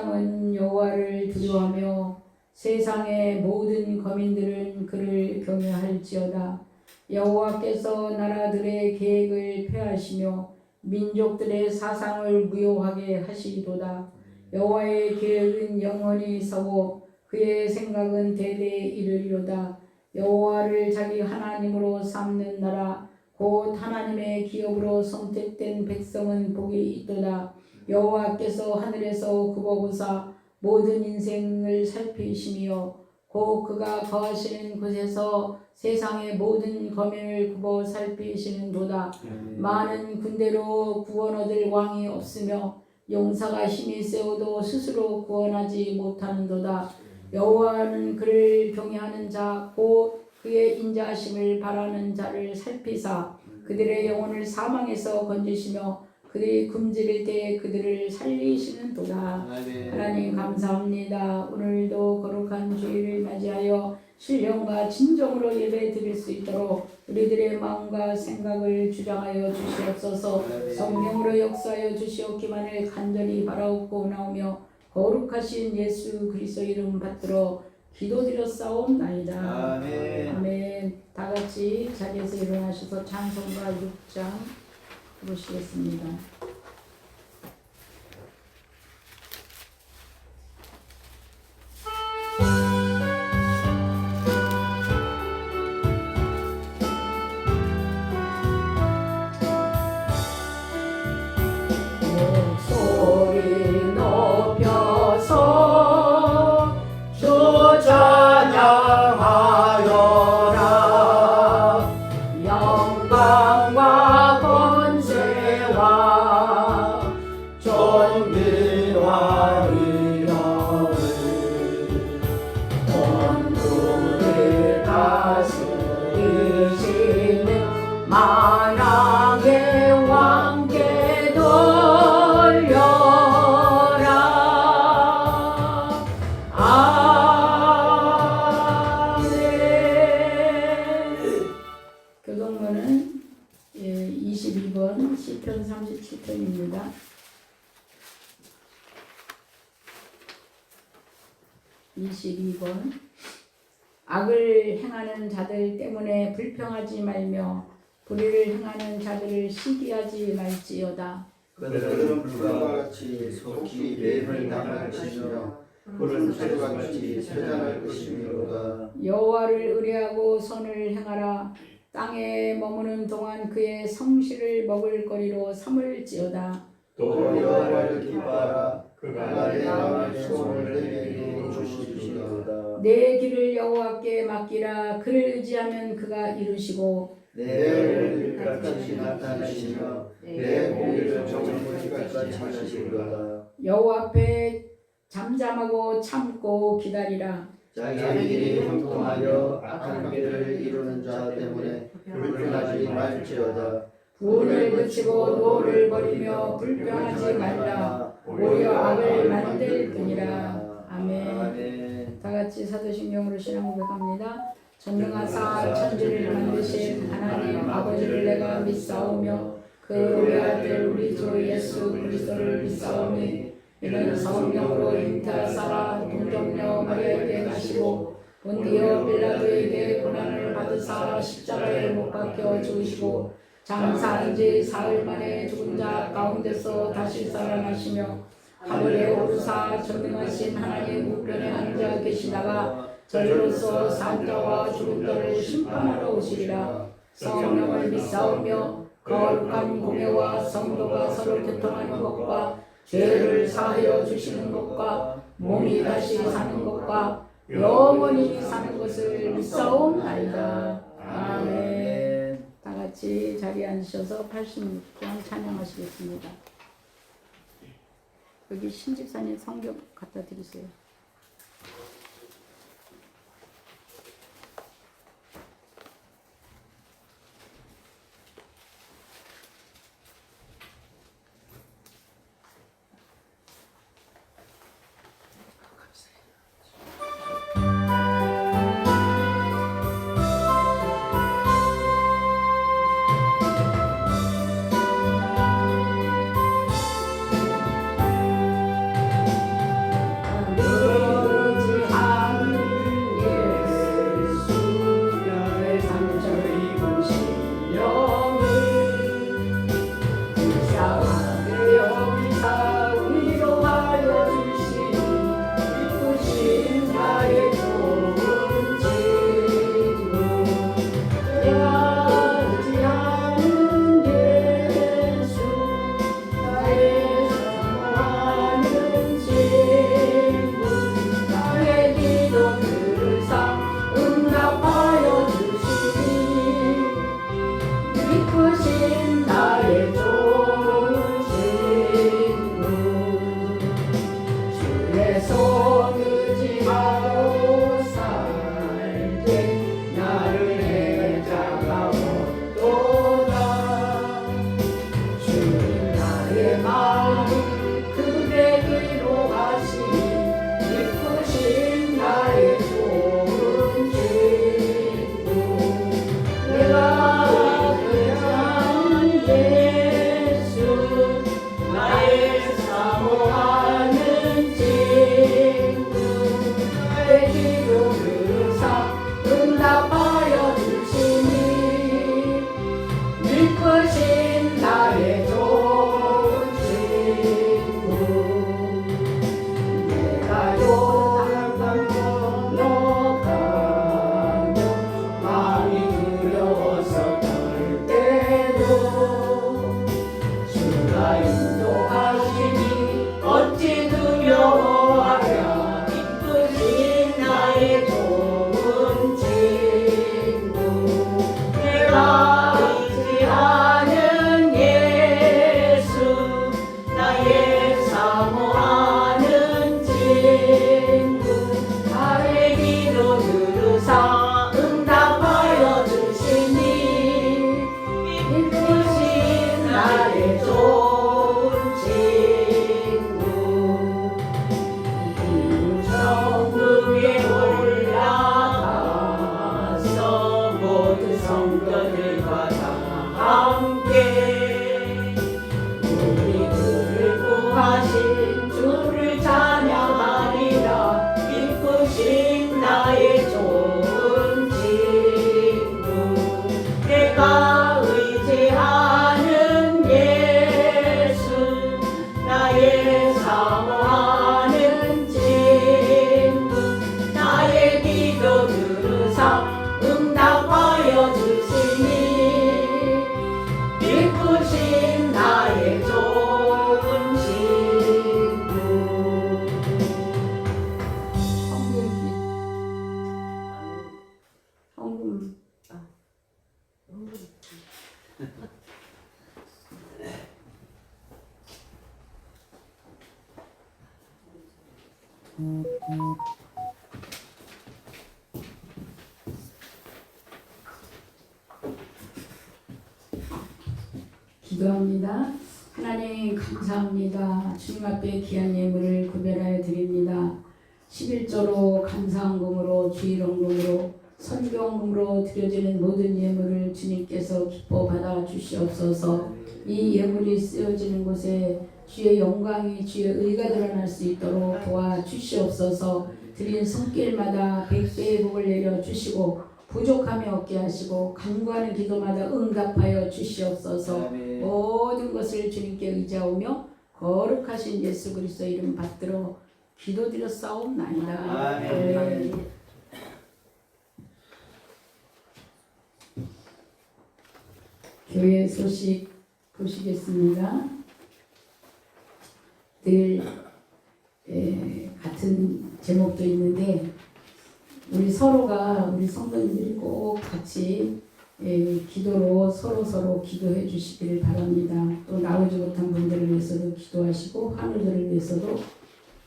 땅은 여호와를 두려워하며 세상의 모든 거민들은 그를 경외할지어다. 여호와께서 나라들의 계획을 폐하시며 민족들의 사상을 무효하게 하시리로다. 여호와의 계획은 영원히 서고 그의 생각은 대대에 이르리로다. 여호와를 자기 하나님으로 삼는 나라 곧 하나님의 기업으로 선택된 백성은 복이 있도다. 여호와께서 하늘에서 굽어보사 모든 인생을 살피시며 곧 그가 거하시는 곳에서 세상의 모든 거민을 굽어 살피시는도다. 많은 군대로 구원 얻을 왕이 없으며 용사가 힘이 세워도 스스로 구원하지 못하는도다. 여호와는 그를 경외하는 자 곧 그의 인자하심을 바라는 자를 살피사 그들의 영혼을 사망에서 건지시며 그들이 굶주릴 때에 그들을 살리시는도다. 하나님 감사합니다. 오늘도 거룩한 주일을 맞이하여 신령과 진정으로 예배 드릴 수 있도록 우리들의 마음과 생각을 주장하여 주시옵소서. 성령으로 역사하여 주시옵기만을 간절히 바라옵고나오며 거룩하신 예수 그리스도 이름 받들어 기도드렸사옵나이다. 아멘. 아멘. 다 같이 자리에서 일어나셔서 찬송가 6장 부르시겠습니다. 목소리 높여서 주 찬양하여라. 영광과 권세와 존귀와 의로움을 온누를 다스리시는 만왕의 왕께 돌려라. 아멘. 교동문은 22번 시편 37편입니다. 22번 악을 행하는 자들 때문에 불평하지 말며 불의를 행하는 자들을 시기하지 말지어다. 그들은 불과 같이 속히 뱀을 당할 것이며 푸른 새와 같이 쇠잔할 것이므로다. 여호와를 의뢰하고 선을 행하라. 땅에 머무는 동안 그의 성실을 먹을 거리로 삼을지어다. 또 여호와를 기뻐하라. 그가 내 마음의 소원을 내게 주시리로다. 내 길을 여호와께 맡기라. 그를 의지하면 그가 이루시고 내 빛같이 나타내시며 내 공의를 정물같이 하시리로다. 여호와 앞에 잠잠하고 참고 기다리라. 자기 길이 형통하여 악한 길을 이루는 자 때문에 불평하지 말지어다. 분을 그치고 노를 버리며 불평하지 말라. 오히려 악을 만들 뿐이라. 아멘. 다 같이 사도신경으로 신앙 고백합니다. 전능하사 천지를 만드신 하나님 아버지를 내가 믿사오며 그 외아들 우리 주 예수 그리스도를 믿사오니 이는 성령으로 잉태하사 동정녀 마리아에게 나시고 본디오 빌라도에게 고난을 받으사 십자가에 못 박혀 죽으시고 장사한 지 사흘 만에 죽은 자 가운데서 다시 살아나시며 하늘에 오르사 전능하신 하나님 우편에 앉아 계시다가 저리로서 산 자와 죽은 자를 심판하러 오시리라. 성령을 믿사오며 거룩한 공예와 성도가 서로 교통하는 것과 죄를 사하여 주시는 것과 몸이 다시 사는 것과 영원히 사는 것을 믿사옵나이다. 아멘. 다 같이 자리에 앉으셔서 86장 찬양하시겠습니다. 여기 신집사님 성경 갖다 드리세요. 내 손 의지하고 살되 나를 해자가오도다 주님 나의 마음 크게 위로하시니 기쁘신 나의 좋은 친구 내가 그냥 예수 나의 사모하는 친구 내 기도를 응답하여 주시니 기쁘신 나의 좋은 친구 내가 요단강 건너가며 많이 두려워서 떨 때도 주가 인도하시니 어찌 두려워하랴 기쁘신 나의 좋은 친구 내가 의지하는 예수 나의 사모하는 친구 나의 기도 들으사 응답하여 주시니 기쁘신 나의 좋은 친구 천국 위에 올라가서 모든 성도들과 다 함께 우리들을 구하신 주를 찬양하리라 기쁘신 나의 좋은 친구 내가 의지하는 예수 나의 사모하는 친구 나의 기도 들으사 응답하여 주시니 기쁘신 나의 좋은 친구 헌금 기도합니다. 하나님 감사합니다. 주님 앞에 귀한 예물을 구별하여 드립니다. 11조로 감사헌금으로 주일헌금으로 선교헌금으로 드려지는 모든 예물을 주님께서 기뻐 받아 주시옵소서. 이 예물이 쓰여지는 곳에 주의 영광이 주의 의가 드러날 수 있도록 도와주시옵소서. 드린 손길마다 100배의 복을 내려 주시고 부족함이 없게 하시고 간구하는 기도마다 응답하여 주시옵소서. 아멘. 모든 것을 주님께 의지하오며 거룩하신 예수 그리스도 이름 받들어 기도드렸사옵나이다. 아멘. 교회 소식 보시겠습니다. 늘 같은 제목도 있는데 우리 서로가 우리 성도님들이 꼭 같이 기도로 서로 기도해 주시기를 바랍니다. 또 나오지 못한 분들을 위해서도 기도하시고 하늘들을 위해서도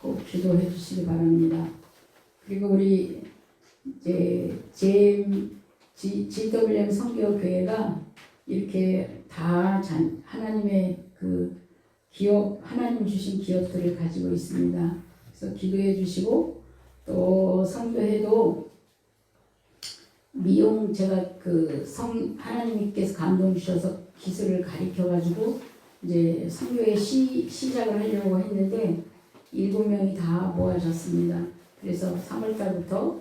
꼭 기도해 주시기 바랍니다. 그리고 우리 이제 GWM 선교교회가 이렇게 다 하나님의 그 기업, 하나님 주신 기업들을 가지고 있습니다. 그래서 기도해 주시고 또 선교회도 미용 제가 하나님께서 감동 주셔서 기술을 가르쳐 가지고 이제 선교회 시작을 하려고 했는데 7명이 다 모아졌습니다. 그래서 3월 달부터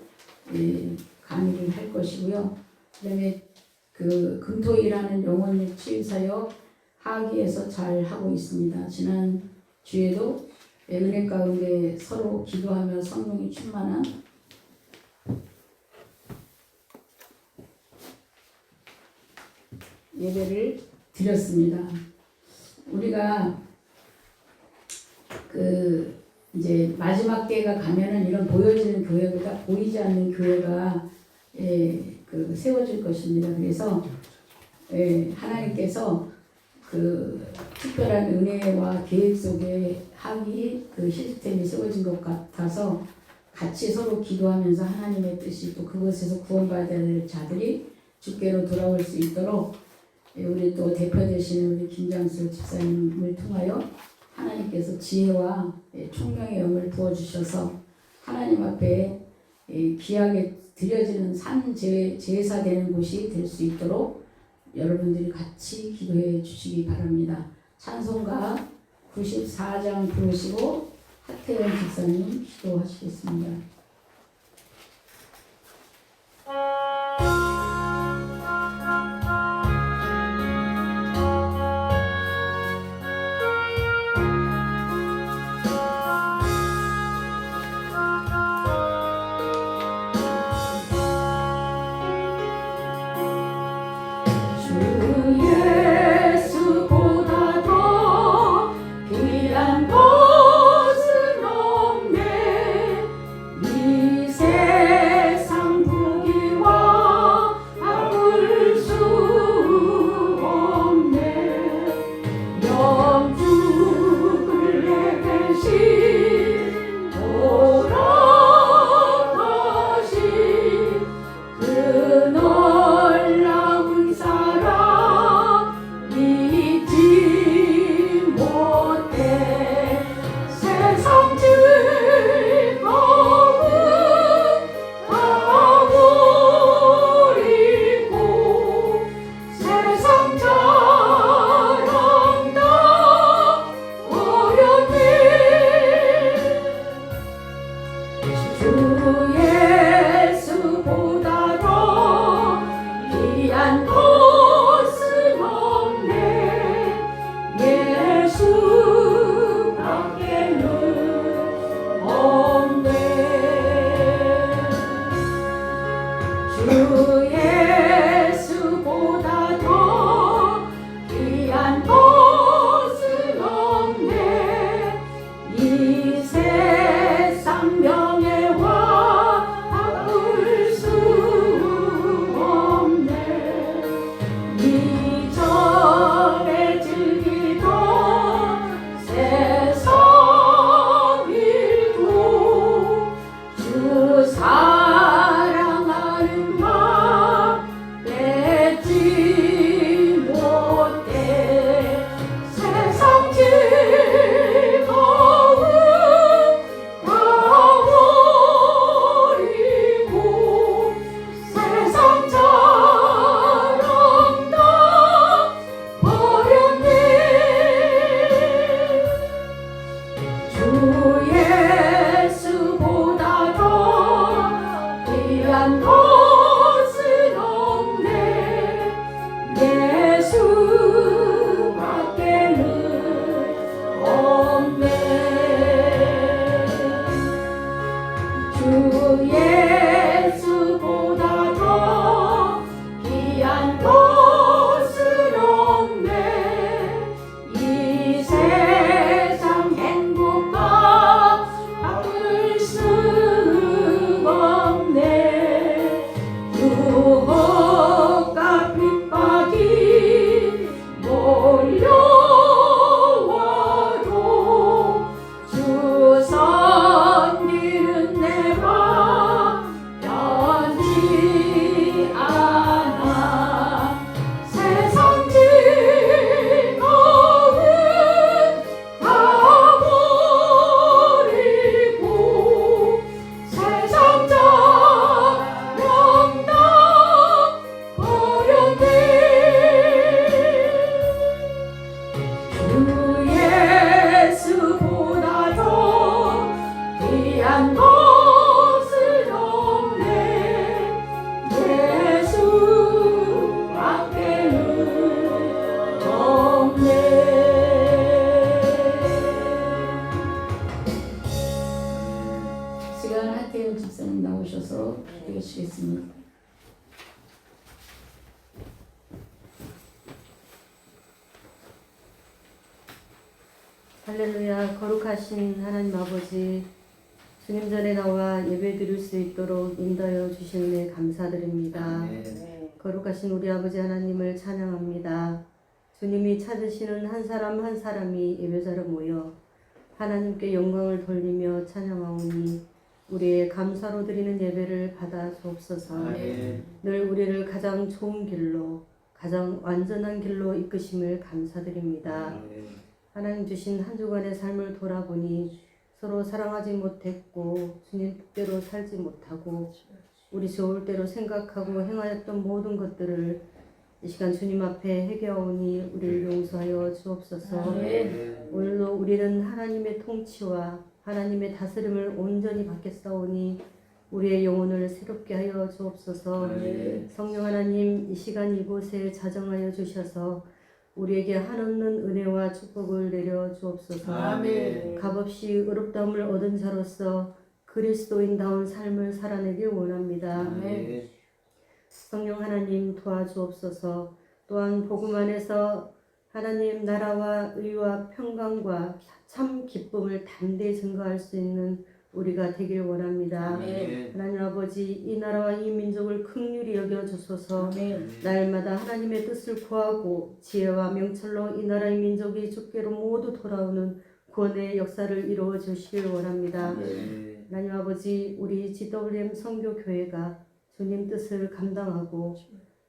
강의를 할 것이고요. 그다음에 금토일하는 영혼일 치유사역 하기에서 잘 하고 있습니다. 지난 주에도 은혜 가운데 서로 기도하며 성령이 충만한 예배를 드렸습니다. 우리가 이제 마지막 때가 가면은 이런 보여지는 교회보다 보이지 않는 교회가 세워질 것입니다. 그래서 하나님께서 그 특별한 은혜와 계획 속에 합의 그 시스템이 세워진 것 같아서 같이 서로 기도하면서 하나님의 뜻이 또 그것에서 구원받아야 될 자들이 주께로 돌아올 수 있도록 우리 또 대표 되시는 우리 김장수 집사님을 통하여 하나님께서 지혜와 총명의 영을 부어주셔서 하나님 앞에 귀하게 드려지는 산 제사 되는 곳이 될 수 있도록 여러분들이 같이 기도해 주시기 바랍니다. 찬송가 94장 부르시고 하태현 집사님 기도하시겠습니다. 예수보다 더 귀한 것은 없네. 이 세상 부귀와 바꿀 수 없네. 영주를 내대신 돌아가신 그 놀라운 사랑 잊지 못해. 세상 즐거움 다 버리고 세상 자랑 다 버렸네. 주 예수보다 더 귀한 것은 없네. 예수밖에는 없네. 주 예수보다 더 귀한 것은 없네. 이 세상 명예와 바꿀 수 없네. 이전에 즐기던 세상 일도 주 사랑하는 맘 뺏지 못해. 세상 즐거움 다 버리고 세상 자랑 다 버렸네. 주 예수보다 더 귀한 것은 없네. 예수밖에는 없네. 주 예수보다 더 귀한 것은 없네. 이 세상 행복과 바꿀 수 없네. 유혹과 핍박이 몰려와도 주 선비는 내 맘 변치 않아. 세상 즐거움 다 버리고 세상 자랑 다 버렸네. 주 예수보다 더 귀한 것은 없네. 예수밖에는 없네. 시간 하태현 집사님 나오셔서 기도해 주시겠습니다. 할렐루야. 거룩하신 하나님 아버지, 주님 전에 나와 예배 드릴 수 있도록 인도하여 주신 은혜 감사드립니다. 아멘. 거룩하신 우리 아버지 하나님을 찬양합니다. 주님이 찾으시는 한 사람 한 사람이 예배자로 모여 하나님께 영광을 돌리며 찬양하오니 우리의 감사로 드리는 예배를 받아 주옵소서. 아멘. 늘 우리를 가장 좋은 길로 가장 완전한 길로 이끄심을 감사드립니다. 아멘. 하나님 주신 한 주간의 삶을 돌아보니 서로 사랑하지 못했고 주님 뜻대로 살지 못하고 우리 좋을 대로 생각하고 행하였던 모든 것들을 이 시간 주님 앞에 회개하오니 우리를 용서하여 주옵소서. 아멘. 오늘도 우리는 하나님의 통치와 하나님의 다스림을 온전히 받겠사오니 우리의 영혼을 새롭게 하여 주옵소서. 아멘. 성령 하나님 이 시간 이곳에 자정하여 주셔서 우리에게 한없는 은혜와 축복을 내려 주옵소서. 아멘. 값없이 의롭다움을 얻은 자로서 그리스도인다운 삶을 살아내길 원합니다. 아멘. 성령 하나님 도와주옵소서. 또한 복음 안에서 하나님 나라와 의와 평강과 참 기쁨을 담대히 증거할 수 있는 우리가 되길 원합니다. 아멘. 하나님 아버지 이 나라와 이 민족을 긍휼히 여겨주소서. 아멘. 날마다 하나님의 뜻을 구하고 지혜와 명철로 이 나라의 민족이 주께로 모두 돌아오는 구원의 역사를 이루어 주시길 원합니다. 아멘. 하나님 아버지 우리 GWM 선교교회가 주님 뜻을 감당하고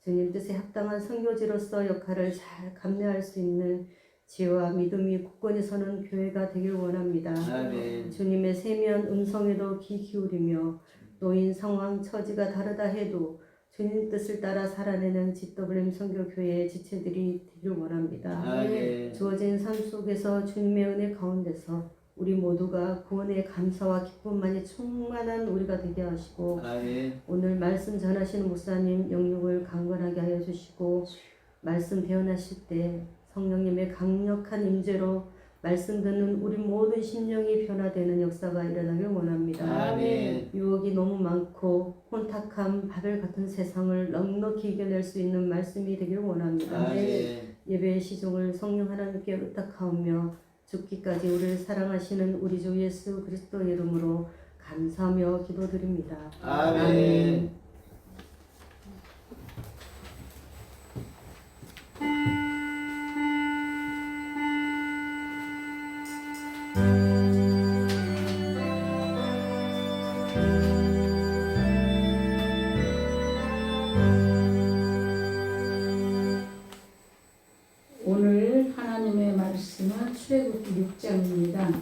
주님 뜻에 합당한 선교지로서 역할을 잘 감내할 수 있는 지혜와 믿음이 굳건히 서는 교회가 되길 원합니다. 아멘. 주님의 세미한 음성에도 귀 기울이며 노인 상황 처지가 다르다 해도 주님 뜻을 따라 살아내는 GWM 선교교회의 지체들이 되길 원합니다. 아멘. 주어진 삶 속에서 주님의 은혜 가운데서 우리 모두가 구원의 감사와 기쁨만이 충만한 우리가 되게 하시고 아멘. 오늘 말씀 전하시는 목사님 영육을 강건하게 하여 주시고 말씀 대언하실 때 성령님의 강력한 임재로 말씀 듣는 우리 모든 심령이 변화되는 역사가 일어나길 원합니다. 아멘. 유혹이 너무 많고 혼탁한 바벨 같은 세상을 넉넉히 이겨낼 수 있는 말씀이 되길 원합니다. 아멘. 예배의 시종을 성령 하나님께 의탁하오며 죽기까지 우리를 사랑하시는 우리 주 예수 그리스도의 이름으로 감사하며 기도드립니다. 아멘. 오늘 하나님의 말씀은 출애굽기 6장입니다.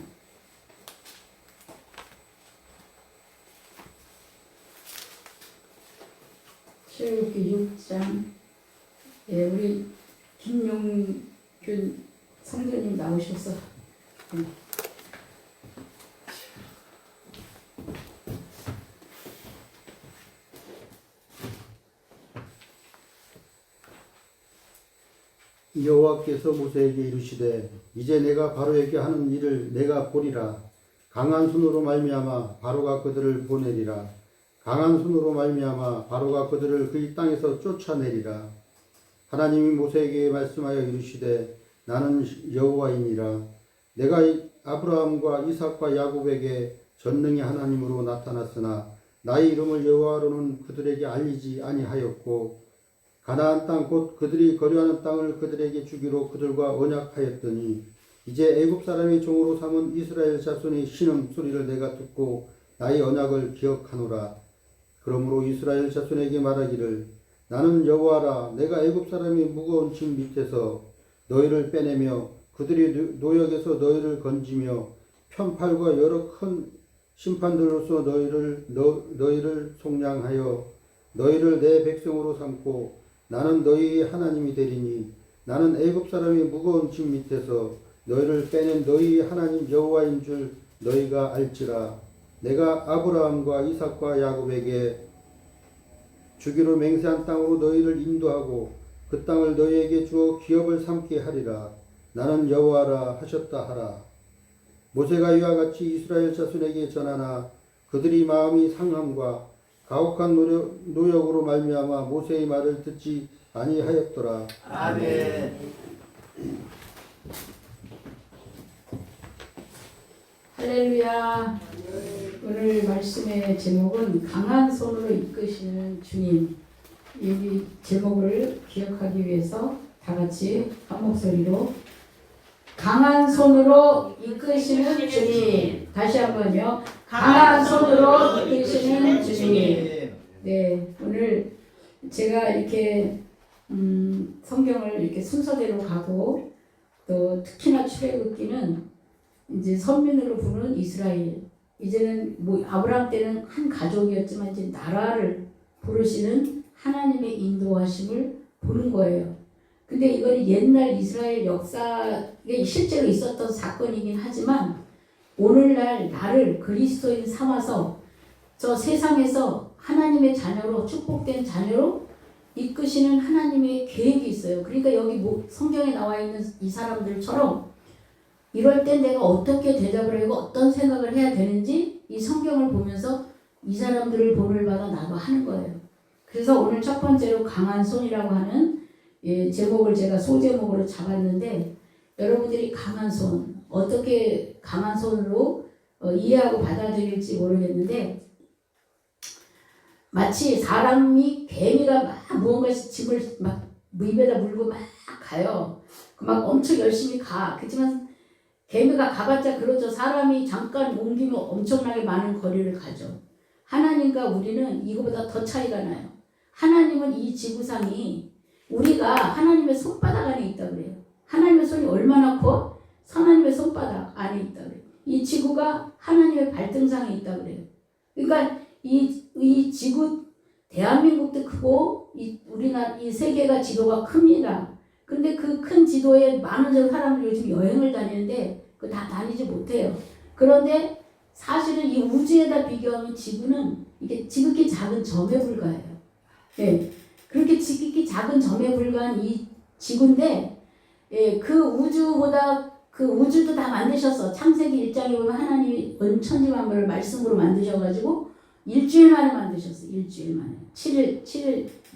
출애굽기 6장. 예, 우리 김용균 성도님 나오셔서 네. 여호와께서 모세에게 이르시되 이제 내가 바로에게 하는 일을 내가 보리라. 강한 손으로 말미암아 바로가 그들을 보내리라. 강한 손으로 말미암아 바로가 그들을 그 땅에서 쫓아내리라. 하나님이 모세에게 말씀하여 이르시되 나는 여호와이니라. 내가 아브라함과 이삭과 야곱에게 전능의 하나님으로 나타났으나 나의 이름을 여호와로는 그들에게 알리지 아니하였고 가나안 땅 곧 그들이 거류하는 땅을 그들에게 주기로 그들과 언약하였더니 이제 애굽 사람의 종으로 삼은 이스라엘 자손의 신음 소리를 내가 듣고 나의 언약을 기억하노라. 그러므로 이스라엘 자손에게 말하기를 나는 여호와라. 내가 애굽 사람의 무거운 짐 밑에서 너희를 빼내며 그들이 노역에서 너희를 건지며 편팔과 여러 큰 심판들로서 너희를 속량하여 너희를 내 백성으로 삼고 나는 너희의 하나님이 되리니 나는 애굽 사람의 무거운 짐 밑에서 너희를 빼낸 너희의 하나님 여호와인 줄 너희가 알지라. 내가 아브라함과 이삭과 야곱에게 주기로 맹세한 땅으로 너희를 인도하고 그 땅을 너희에게 주어 기업을 삼게 하리라. 나는 여호와라 하셨다 하라. 모세가 이와 같이 이스라엘 자손에게 전하나 그들이 마음이 상함과 가혹한 노역으로 말미암아 모세의 말을 듣지 아니하였더라. 아멘. 할렐루야. 오늘 말씀의 제목은 강한 손으로 이끄시는 주님. 이 제목을 기억하기 위해서 다 같이 한 목소리로 강한 손으로 이끄시는 주님. 다시 한번요. 강한 손으로 이끄시는 주님. 네, 오늘 제가 이렇게 성경을 이렇게 순서대로 가고 또 특히나 출애굽기는 이제 선민으로 부르는 이스라엘. 이제는 뭐 아브라함 때는 한 가족이었지만 이제 나라를 부르시는 하나님의 인도하심을 보는 거예요. 근데 이건 옛날 이스라엘 역사에 실제로 있었던 사건이긴 하지만 오늘날 나를 그리스도인 삼아서 저 세상에서 하나님의 자녀로 축복된 자녀로 이끄시는 하나님의 계획이 있어요. 그러니까 여기 뭐 성경에 나와 있는 이 사람들처럼 이럴 땐 내가 어떻게 대답을 하고 어떤 생각을 해야 되는지 이 성경을 보면서 이 사람들을 본을 받아 나도 하는 거예요. 그래서 오늘 첫 번째로 강한 손이라고 하는 제목을 제가 소제목으로 잡았는데 여러분들이 강한 손, 어떻게 강한 손으로 이해하고 받아들일지 모르겠는데 마치 사람이 개미가 막 무언가 짐을 막 입에다 물고 막 가요. 막 엄청 열심히 가. 그렇지만 개미가 가봤자 그러죠. 사람이 잠깐 옮기면 엄청나게 많은 거리를 가죠. 하나님과 우리는 이거보다 더 차이가 나요. 하나님은 이 지구상이 우리가 하나님의 손바닥 안에 있다 그래요. 하나님의 손이 얼마나 커? 하나님의 손바닥 안에 있다 그래요. 이 지구가 하나님의 발등상에 있다 그래요. 그러니까 이 지구 대한민국도 크고 우리나라 이 세계가 지도가 큽니다. 근데 그 큰 지도에 많은 사람들이 요즘 여행을 다니는데 그거 다 다니지 못해요. 그런데 사실은 이 우주에다 비교하면 지구는 이게 지극히 작은 점에 불과해요. 네. 그렇게 지극히 작은 점에 불과한 이 지구인데 그 우주보다 그 우주도 다 만드셨어. 창세기 1장에 보면 하나님이 온 천지만물을 말씀으로 만드셔가지고 일주일 만에 만드셨어. 일주일 만에. 7일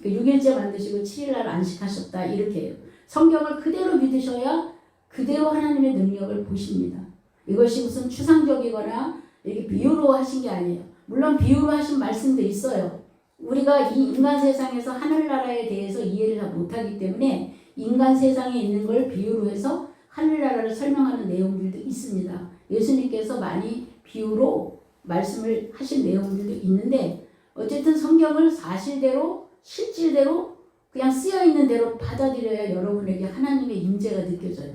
6일째 만드시고 7일날 안식하셨다. 이렇게 해요. 성경을 그대로 믿으셔야 그대로 하나님의 능력을 보십니다. 이것이 무슨 추상적이거나 이렇게 비유로 하신 게 아니에요. 물론 비유로 하신 말씀도 있어요. 우리가 이 인간 세상에서 하늘나라에 대해서 이해를 다 못하기 때문에 인간 세상에 있는 걸 비유로 해서 하늘나라를 설명하는 내용들도 있습니다. 예수님께서 많이 비유로 말씀을 하신 내용들도 있는데 어쨌든 성경을 사실대로 실질대로 그냥 쓰여있는 대로 받아들여야 여러분에게 하나님의 임재가 느껴져요.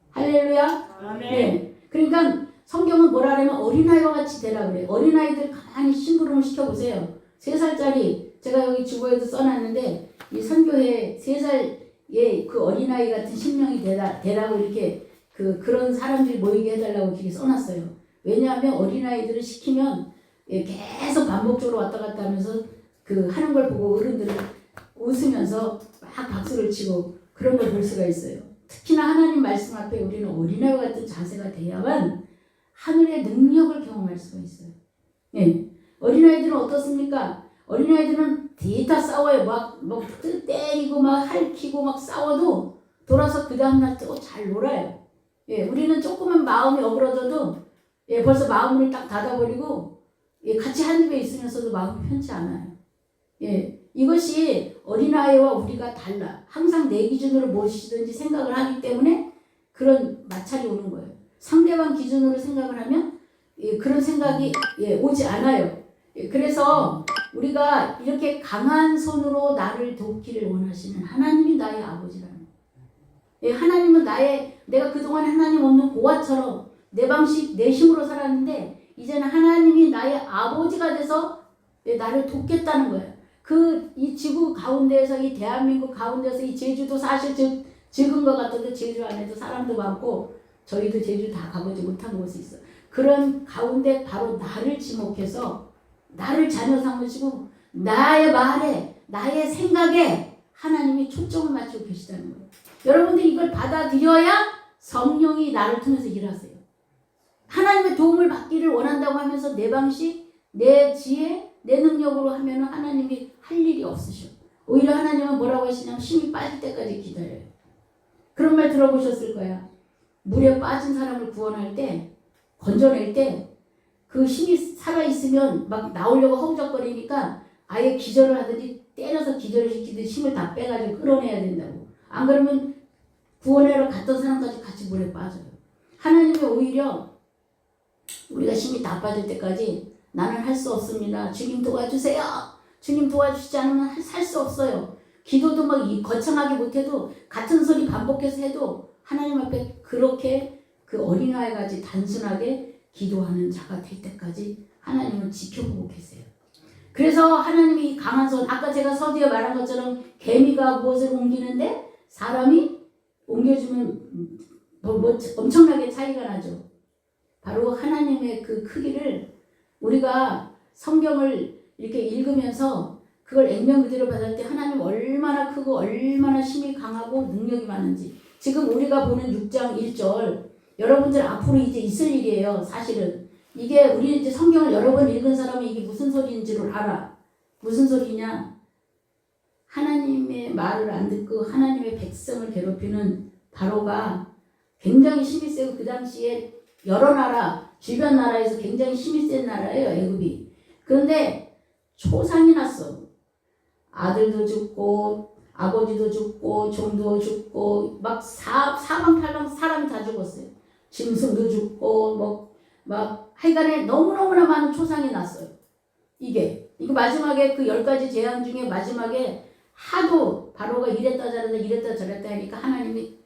할렐루야. 아멘. 네. 그러니까 성경은 뭐라 하면 어린아이와 같이 되라 그래요. 어린아이들 가만히 심부름을 시켜보세요. 3살짜리 제가 여기 주보에도 써놨는데 이 선교회 3살의 그 어린아이 같은 신명이 되라고 이렇게 그런 사람들이 모이게 해달라고 이렇게 써놨어요. 왜냐하면 어린아이들을 시키면 계속 반복적으로 왔다 갔다 하면서 그 하는 걸 보고 어른들은 웃으면서 막 박수를 치고 그런 걸 볼 수가 있어요. 특히나 하나님 말씀 앞에 우리는 어린아이 같은 자세가 돼야만 하늘의 능력을 경험할 수가 있어요. 예. 어린아이들은 어떻습니까? 어린아이들은 뒤다 싸워요. 막 때리고 막 핥히고 막 싸워도 돌아서 그 다음날 또 잘 놀아요. 예. 우리는 조금만 마음이 어그러져도 벌써 마음을 딱 닫아버리고 같이 한 집에 있으면서도 마음이 편치 않아요. 이것이 어린아이와 우리가 달라. 항상 내 기준으로 무엇이든지 생각을 하기 때문에 그런 마찰이 오는 거예요. 상대방 기준으로 생각을 하면 그런 생각이 오지 않아요. 그래서 우리가 이렇게 강한 손으로 나를 돕기를 원하시는 하나님이 나의 아버지라는 거예요. 하나님은 내가 그동안 하나님 없는 고아처럼 내 방식, 내 힘으로 살았는데 이제는 하나님이 나의 아버지가 돼서 나를 돕겠다는 거예요. 이 지구 가운데에서 이 대한민국 가운데서 이 제주도 사실 적은 것 같아도 제주 안에도 사람도 많고 저희도 제주 다 가보지 못한 곳이 있어. 그런 가운데 바로 나를 지목해서 나를 자녀 삼으시고 나의 말에 나의 생각에 하나님이 초점을 맞추고 계시다는 거예요. 여러분들 이걸 받아들여야 성령이 나를 통해서 일하세요. 하나님의 도움을 받기를 원한다고 하면서 내 방식, 내 지혜, 내 능력으로 하면 하나님이 할 일이 없으셔. 오히려 하나님은 뭐라고 하시냐면 힘이 빠질 때까지 기다려요. 그런 말 들어보셨을 거야. 물에 빠진 사람을 구원할 때, 건져낼 때 그 힘이 살아있으면 막 나오려고 허우적거리니까 아예 기절을 하든지 때려서 기절을 시키듯이 힘을 다 빼가지고 끌어내야 된다고. 안 그러면 구원하러 갔던 사람까지 같이 물에 빠져요. 하나님이 오히려 우리가 힘이 다 빠질 때까지 나는 할 수 없습니다. 주님 도와주세요. 주님 도와주시지 않으면 살 수 없어요. 기도도 막 거창하게 못해도 같은 소리 반복해서 해도 하나님 앞에 그렇게 그 어린아이같이 단순하게 기도하는 자가 될 때까지 하나님은 지켜보고 계세요. 그래서 하나님이 이 강한 손, 아까 제가 서두에 말한 것처럼 개미가 무엇을 옮기는데 사람이 옮겨주면 뭐 엄청나게 차이가 나죠. 바로 하나님의 그 크기를 우리가 성경을 이렇게 읽으면서 그걸 액면 그대로 받을 때 하나님 얼마나 크고 얼마나 힘이 강하고 능력이 많은지, 지금 우리가 보는 6장 1절 여러분들 앞으로 이제 있을 일이에요. 사실은 이게 우리 이제 성경을 여러 번 읽은 사람은 이게 무슨 소리인지를 알아. 무슨 소리냐? 하나님의 말을 안 듣고 하나님의 백성을 괴롭히는 바로가 굉장히 힘이 세고 그 당시에 여러 나라 주변 나라에서 굉장히 힘이 센 나라예요, 애굽이. 그런데 초상이 났어. 아들도 죽고 아버지도 죽고 종도 죽고 막 사방팔방 사람이 다 죽었어요. 짐승도 죽고 막 하여간에 너무너무나 많은 초상이 났어요. 이거 마지막에 그 10가지 재앙 중에 마지막에 하도 바로가 이랬다 저랬다 하니까 하나님이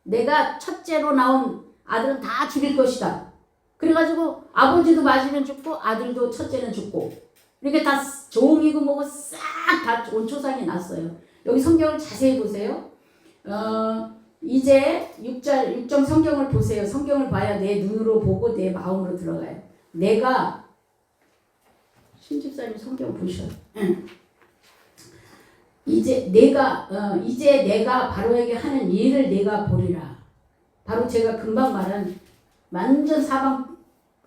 내가 첫째로 나온 아들은 다 죽일 것이다. 그래가지고 아버지도 맞으면 죽고 아들도 첫째는 죽고 이렇게 다 종이고 뭐고 싹 다 온초상이 났어요. 여기 성경을 자세히 보세요. 이제 6장 성경을 보세요. 성경을 봐야 내 눈으로 보고 내 마음으로 들어가요. 내가 신집사님 성경 보셔요. 이제 내가 바로에게 하는 일을 내가 보리라. 바로 제가 금방 말한 완전 사방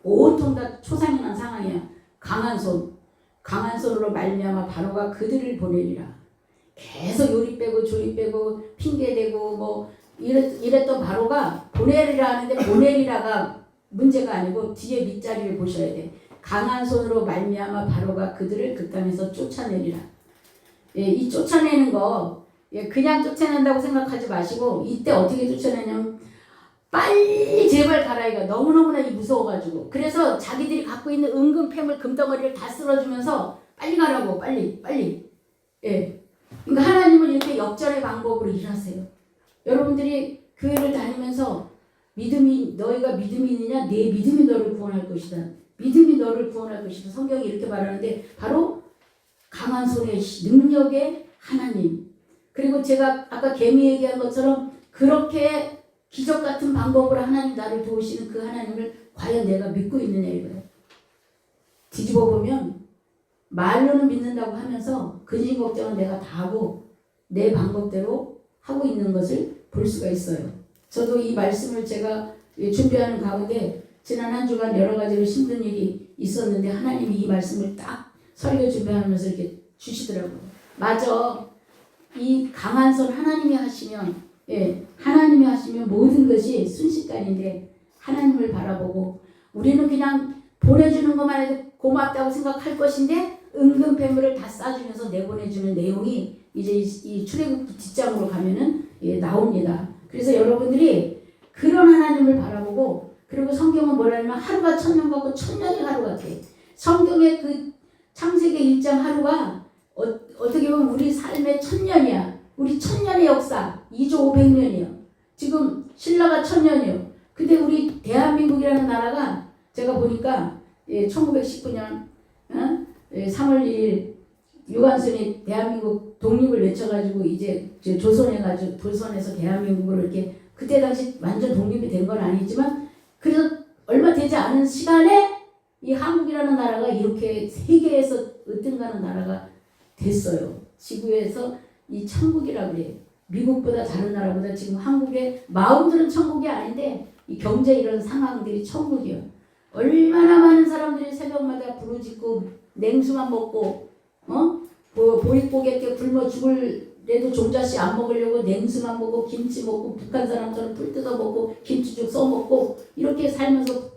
온통 다 초상이 난 상황이야. 강한 손으로 말미암아 바로가 그들을 보내리라. 계속 요리 빼고 조리 빼고 핑계 대고 뭐 이랬던 바로가 보내리라 하는데 보내리라가 문제가 아니고 뒤에 밑자리를 보셔야 돼. 강한 손으로 말미암아 바로가 그들을 그 땅에서 쫓아내리라. 예, 이 쫓아내는 거 그냥 쫓아낸다고 생각하지 마시고 이때 어떻게 쫓아내냐면 빨리 제발 가라이가 너무너무나 무서워가지고 그래서 자기들이 갖고 있는 은근 패물 금덩어리를 다 쓸어주면서 빨리 가라고 빨리 예. 그러니까 하나님은 이렇게 역전의 방법으로 일하세요. 여러분들이 교회를 다니면서 너희가 믿음이 있느냐? 내 믿음이 너를 구원할 것이다. 믿음이 너를 구원할 것이다. 성경이 이렇게 말하는데 바로 강한 손의 능력의 하나님. 그리고 제가 아까 개미 얘기한 것처럼 그렇게 기적 같은 방법으로 하나님 나를 도우시는 그 하나님을 과연 내가 믿고 있느냐 이거예요. 뒤집어 보면 말로는 믿는다고 하면서 근심 걱정은 내가 다 하고 내 방법대로 하고 있는 것을 볼 수가 있어요. 저도 이 말씀을 제가 준비하는 가운데 지난 한 주간 여러 가지로 힘든 일이 있었는데 하나님이 이 말씀을 딱 설교 준비하면서 이렇게 주시더라고요. 맞아. 이 강한 손 하나님이 하시면 모든 것이 순식간인데 하나님을 바라보고 우리는 그냥 보내주는 것만 해도 고맙다고 생각할 것인데 은근 폐물을 다 싸주면서 내보내주는 내용이 이제 이 출애굽기 뒷장으로 가면은 나옵니다. 그래서 여러분들이 그런 하나님을 바라보고 그리고 성경은 뭐라냐면 하루가 천년 같고 천년이 하루 같아. 성경의 그 창세기 1장 하루가 어떻게 보면 우리 삶의 천년이야. 우리 천년의 역사 2조 500년이요. 지금 신라가 천년이요. 근데 우리 대한민국이라는 나라가 제가 보니까 1919년 3월 1일 유관순이 대한민국 독립을 외쳐가지고 이제 조선에서 대한민국으로 이렇게 그때 당시 완전 독립이 된 건 아니지만 그래서 얼마 되지 않은 시간에 이 한국이라는 나라가 이렇게 세계에서 으뜸가는 나라가 됐어요. 지구에서 이 천국이라고 그래요. 미국보다 다른 나라보다 지금 한국의 마음들은 천국이 아닌데 이 경제 이런 상황들이 천국이에요. 얼마나 많은 사람들이 새벽마다 부르짖고 냉수만 먹고 보릿고개 굶어 죽을래도 종자씨 안 먹으려고 냉수만 먹고 김치 먹고 북한 사람처럼 풀 뜯어 먹고 김치죽 써 먹고 이렇게 살면서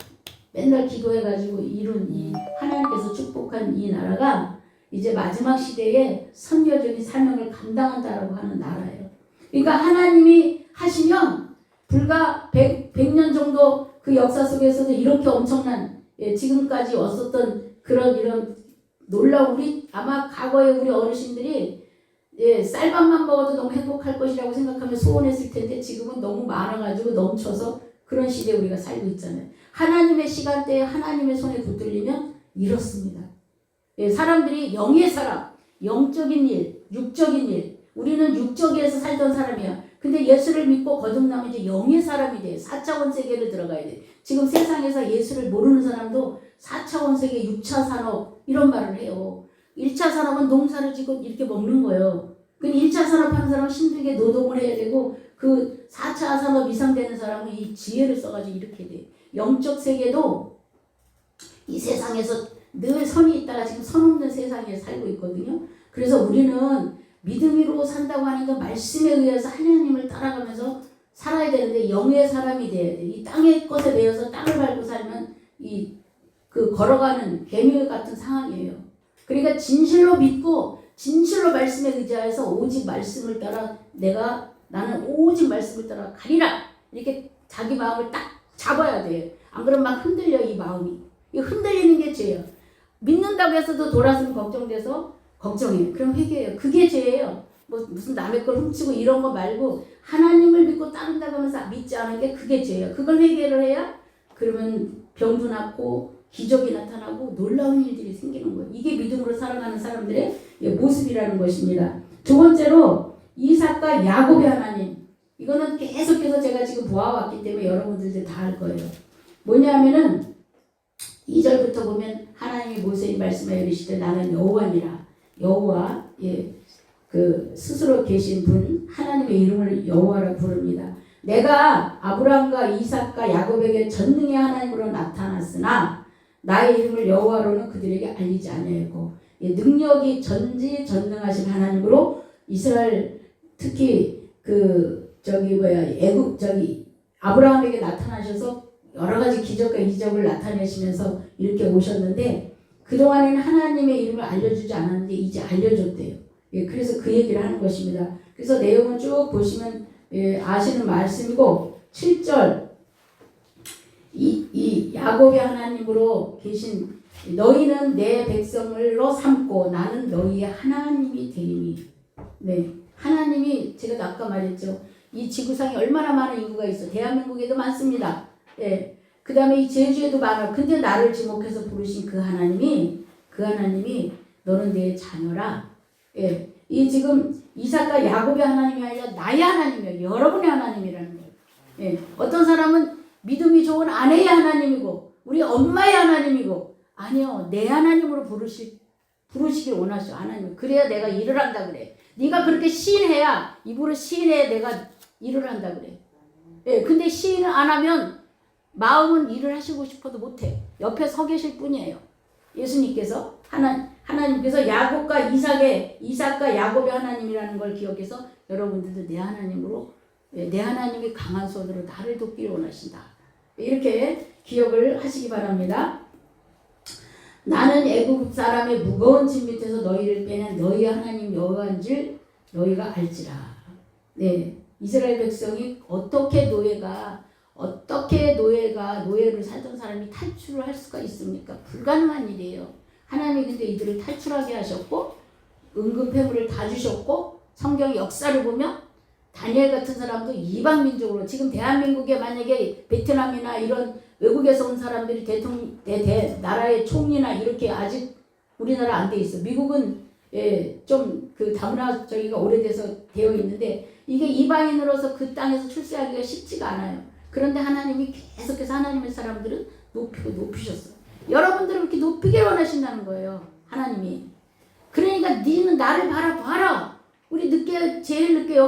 맨날 기도해가지고 이룬 이 하나님께서 축복한 이 나라가 이제 마지막 시대에 선교적인 사명을 감당한다라고 하는 나라예요. 그러니까 하나님이 하시면 불과 100년 정도 그 역사 속에서도 이렇게 엄청난 지금까지 왔었던 그런 이런 놀라운 우리 아마 과거에 우리 어르신들이 쌀밥만 먹어도 너무 행복할 것이라고 생각하며 소원했을 텐데 지금은 너무 많아가지고 넘쳐서 그런 시대에 우리가 살고 있잖아요. 하나님의 시간대에 하나님의 손에 붙들리면 이렇습니다. 사람들이 영의 사람, 영적인 일, 육적인 일, 우리는 육적에서 살던 사람이야. 근데 예수를 믿고 거듭나면 이제 영의 사람이 돼. 4차원 세계를 들어가야 돼. 지금 세상에서 예수를 모르는 사람도 4차원 세계, 6차 산업 이런 말을 해요. 1차 산업은 농사를 짓고 이렇게 먹는 거예요. 근데 1차 산업 하는 사람은 힘들게 노동을 해야 되고 그 4차 산업 이상 되는 사람은 이 지혜를 써가지고 이렇게 돼. 영적 세계도 이 세상에서 늘 선이 있다가 지금 선 없는 세상에 살고 있거든요. 그래서 우리는 믿음으로 산다고 하는 건 말씀에 의해서 하나님을 따라가면서 살아야 되는데 영의 사람이 돼야 돼. 이 땅의 것에 매여서 땅을 밟고 살면 그 걸어가는 개미 같은 상황이에요. 그러니까 진실로 믿고 진실로 말씀에 의지해서 오직 말씀을 따라 나는 오직 말씀을 따라 가리라 이렇게 자기 마음을 딱 잡아야 돼요. 안 그러면 막 흔들려 이 마음이. 이 흔들리는 게 죄예요. 믿는다고 해서도 돌아서면 걱정돼서 걱정해. 그럼 회개해요. 그게 죄예요. 뭐 무슨 남의 걸 훔치고 이런 거 말고 하나님을 믿고 따른다고 하면서 믿지 않은 게 그게 죄예요. 그걸 회개를 해야 그러면 병도 낫고 기적이 나타나고 놀라운 일들이 생기는 거예요. 이게 믿음으로 살아가는 사람들의 모습이라는 것입니다. 두 번째로 이삭과 야곱의 하나님. 이거는 계속해서 제가 지금 보아왔기 때문에 여러분들도 다 알 거예요. 뭐냐면은 2절부터 보면 하나님이 모세에게 말씀하여 이르시되 나는 여호와니라. 여호와 그 스스로 계신 분 하나님의 이름을 여호와라 부릅니다. 내가 아브라함과 이삭과 야곱에게 전능의 하나님으로 나타났으나 나의 이름을 여호와로는 그들에게 알리지 아니하였고 능력이 전지전능하신 하나님으로 이스라엘 특히 애굽 아브라함에게 나타나셔서 여러 가지 기적과 이적을 나타내시면서 이렇게 오셨는데 그동안에는 하나님의 이름을 알려주지 않았는데 이제 알려줬대요. 그래서 그 얘기를 하는 것입니다. 그래서 내용을 쭉 보시면 아시는 말씀이고 7절 이 야곱의 하나님으로 계신 너희는 내 백성으로 삼고 나는 너희의 하나님이 되리니. 네, 하나님이 제가 아까 말했죠. 이 지구상에 얼마나 많은 인구가 있어. 대한민국에도 많습니다. 그 다음에 이 제주에도 많아. 근데 나를 지목해서 부르신 그 하나님이 너는 내 자녀라. 이 지금 이삭과 야곱의 하나님이 아니라 나의 하나님이에요. 여러분의 하나님이라는 거예요. 어떤 사람은 믿음이 좋은 아내의 하나님이고 우리 엄마의 하나님이고 아니요. 내 하나님으로 부르시길 원하셔. 하나님. 그래야 내가 일을 한다 그래. 네가 그렇게 시인해야 입으로 시인해야 내가 일을 한다 그래. 근데 시인을 안 하면 마음은 일을 하시고 싶어도 못해. 옆에 서 계실 뿐이에요. 예수님께서 하나님께서 야곱과 이삭과 야곱의 하나님이라는 걸 기억해서 여러분들도 내 하나님으로 내 하나님이 강한 손으로 나를 돕기를 원하신다. 이렇게 기억을 하시기 바랍니다. 나는 애굽 사람의 무거운 짐 밑에서 너희를 빼낸 너희 하나님 여호와인 줄 너희가 알지라. 네, 이스라엘 백성이 어떻게 노예를 살던 사람이 탈출을 할 수가 있습니까? 불가능한 일이에요. 하나님이 근데 이들을 탈출하게 하셨고 은근폐물을 다 주셨고 성경 역사를 보면 다니엘 같은 사람도 이방 민족으로 지금 대한민국에 만약에 베트남이나 이런 외국에서 온 사람들이 나라의 총리나 이렇게 아직 우리나라 안 돼 있어. 미국은 좀 그 다문화적이가 오래돼서 되어 있는데 이게 이방인으로서 그 땅에서 출세하기가 쉽지가 않아요. 그런데 하나님이 계속해서 하나님의 사람들은 높이셨어. 여러분들을 이렇게 높이게 원하신다는 거예요. 하나님이. 그러니까 니는 나를 봐라. 우리 제일 늦게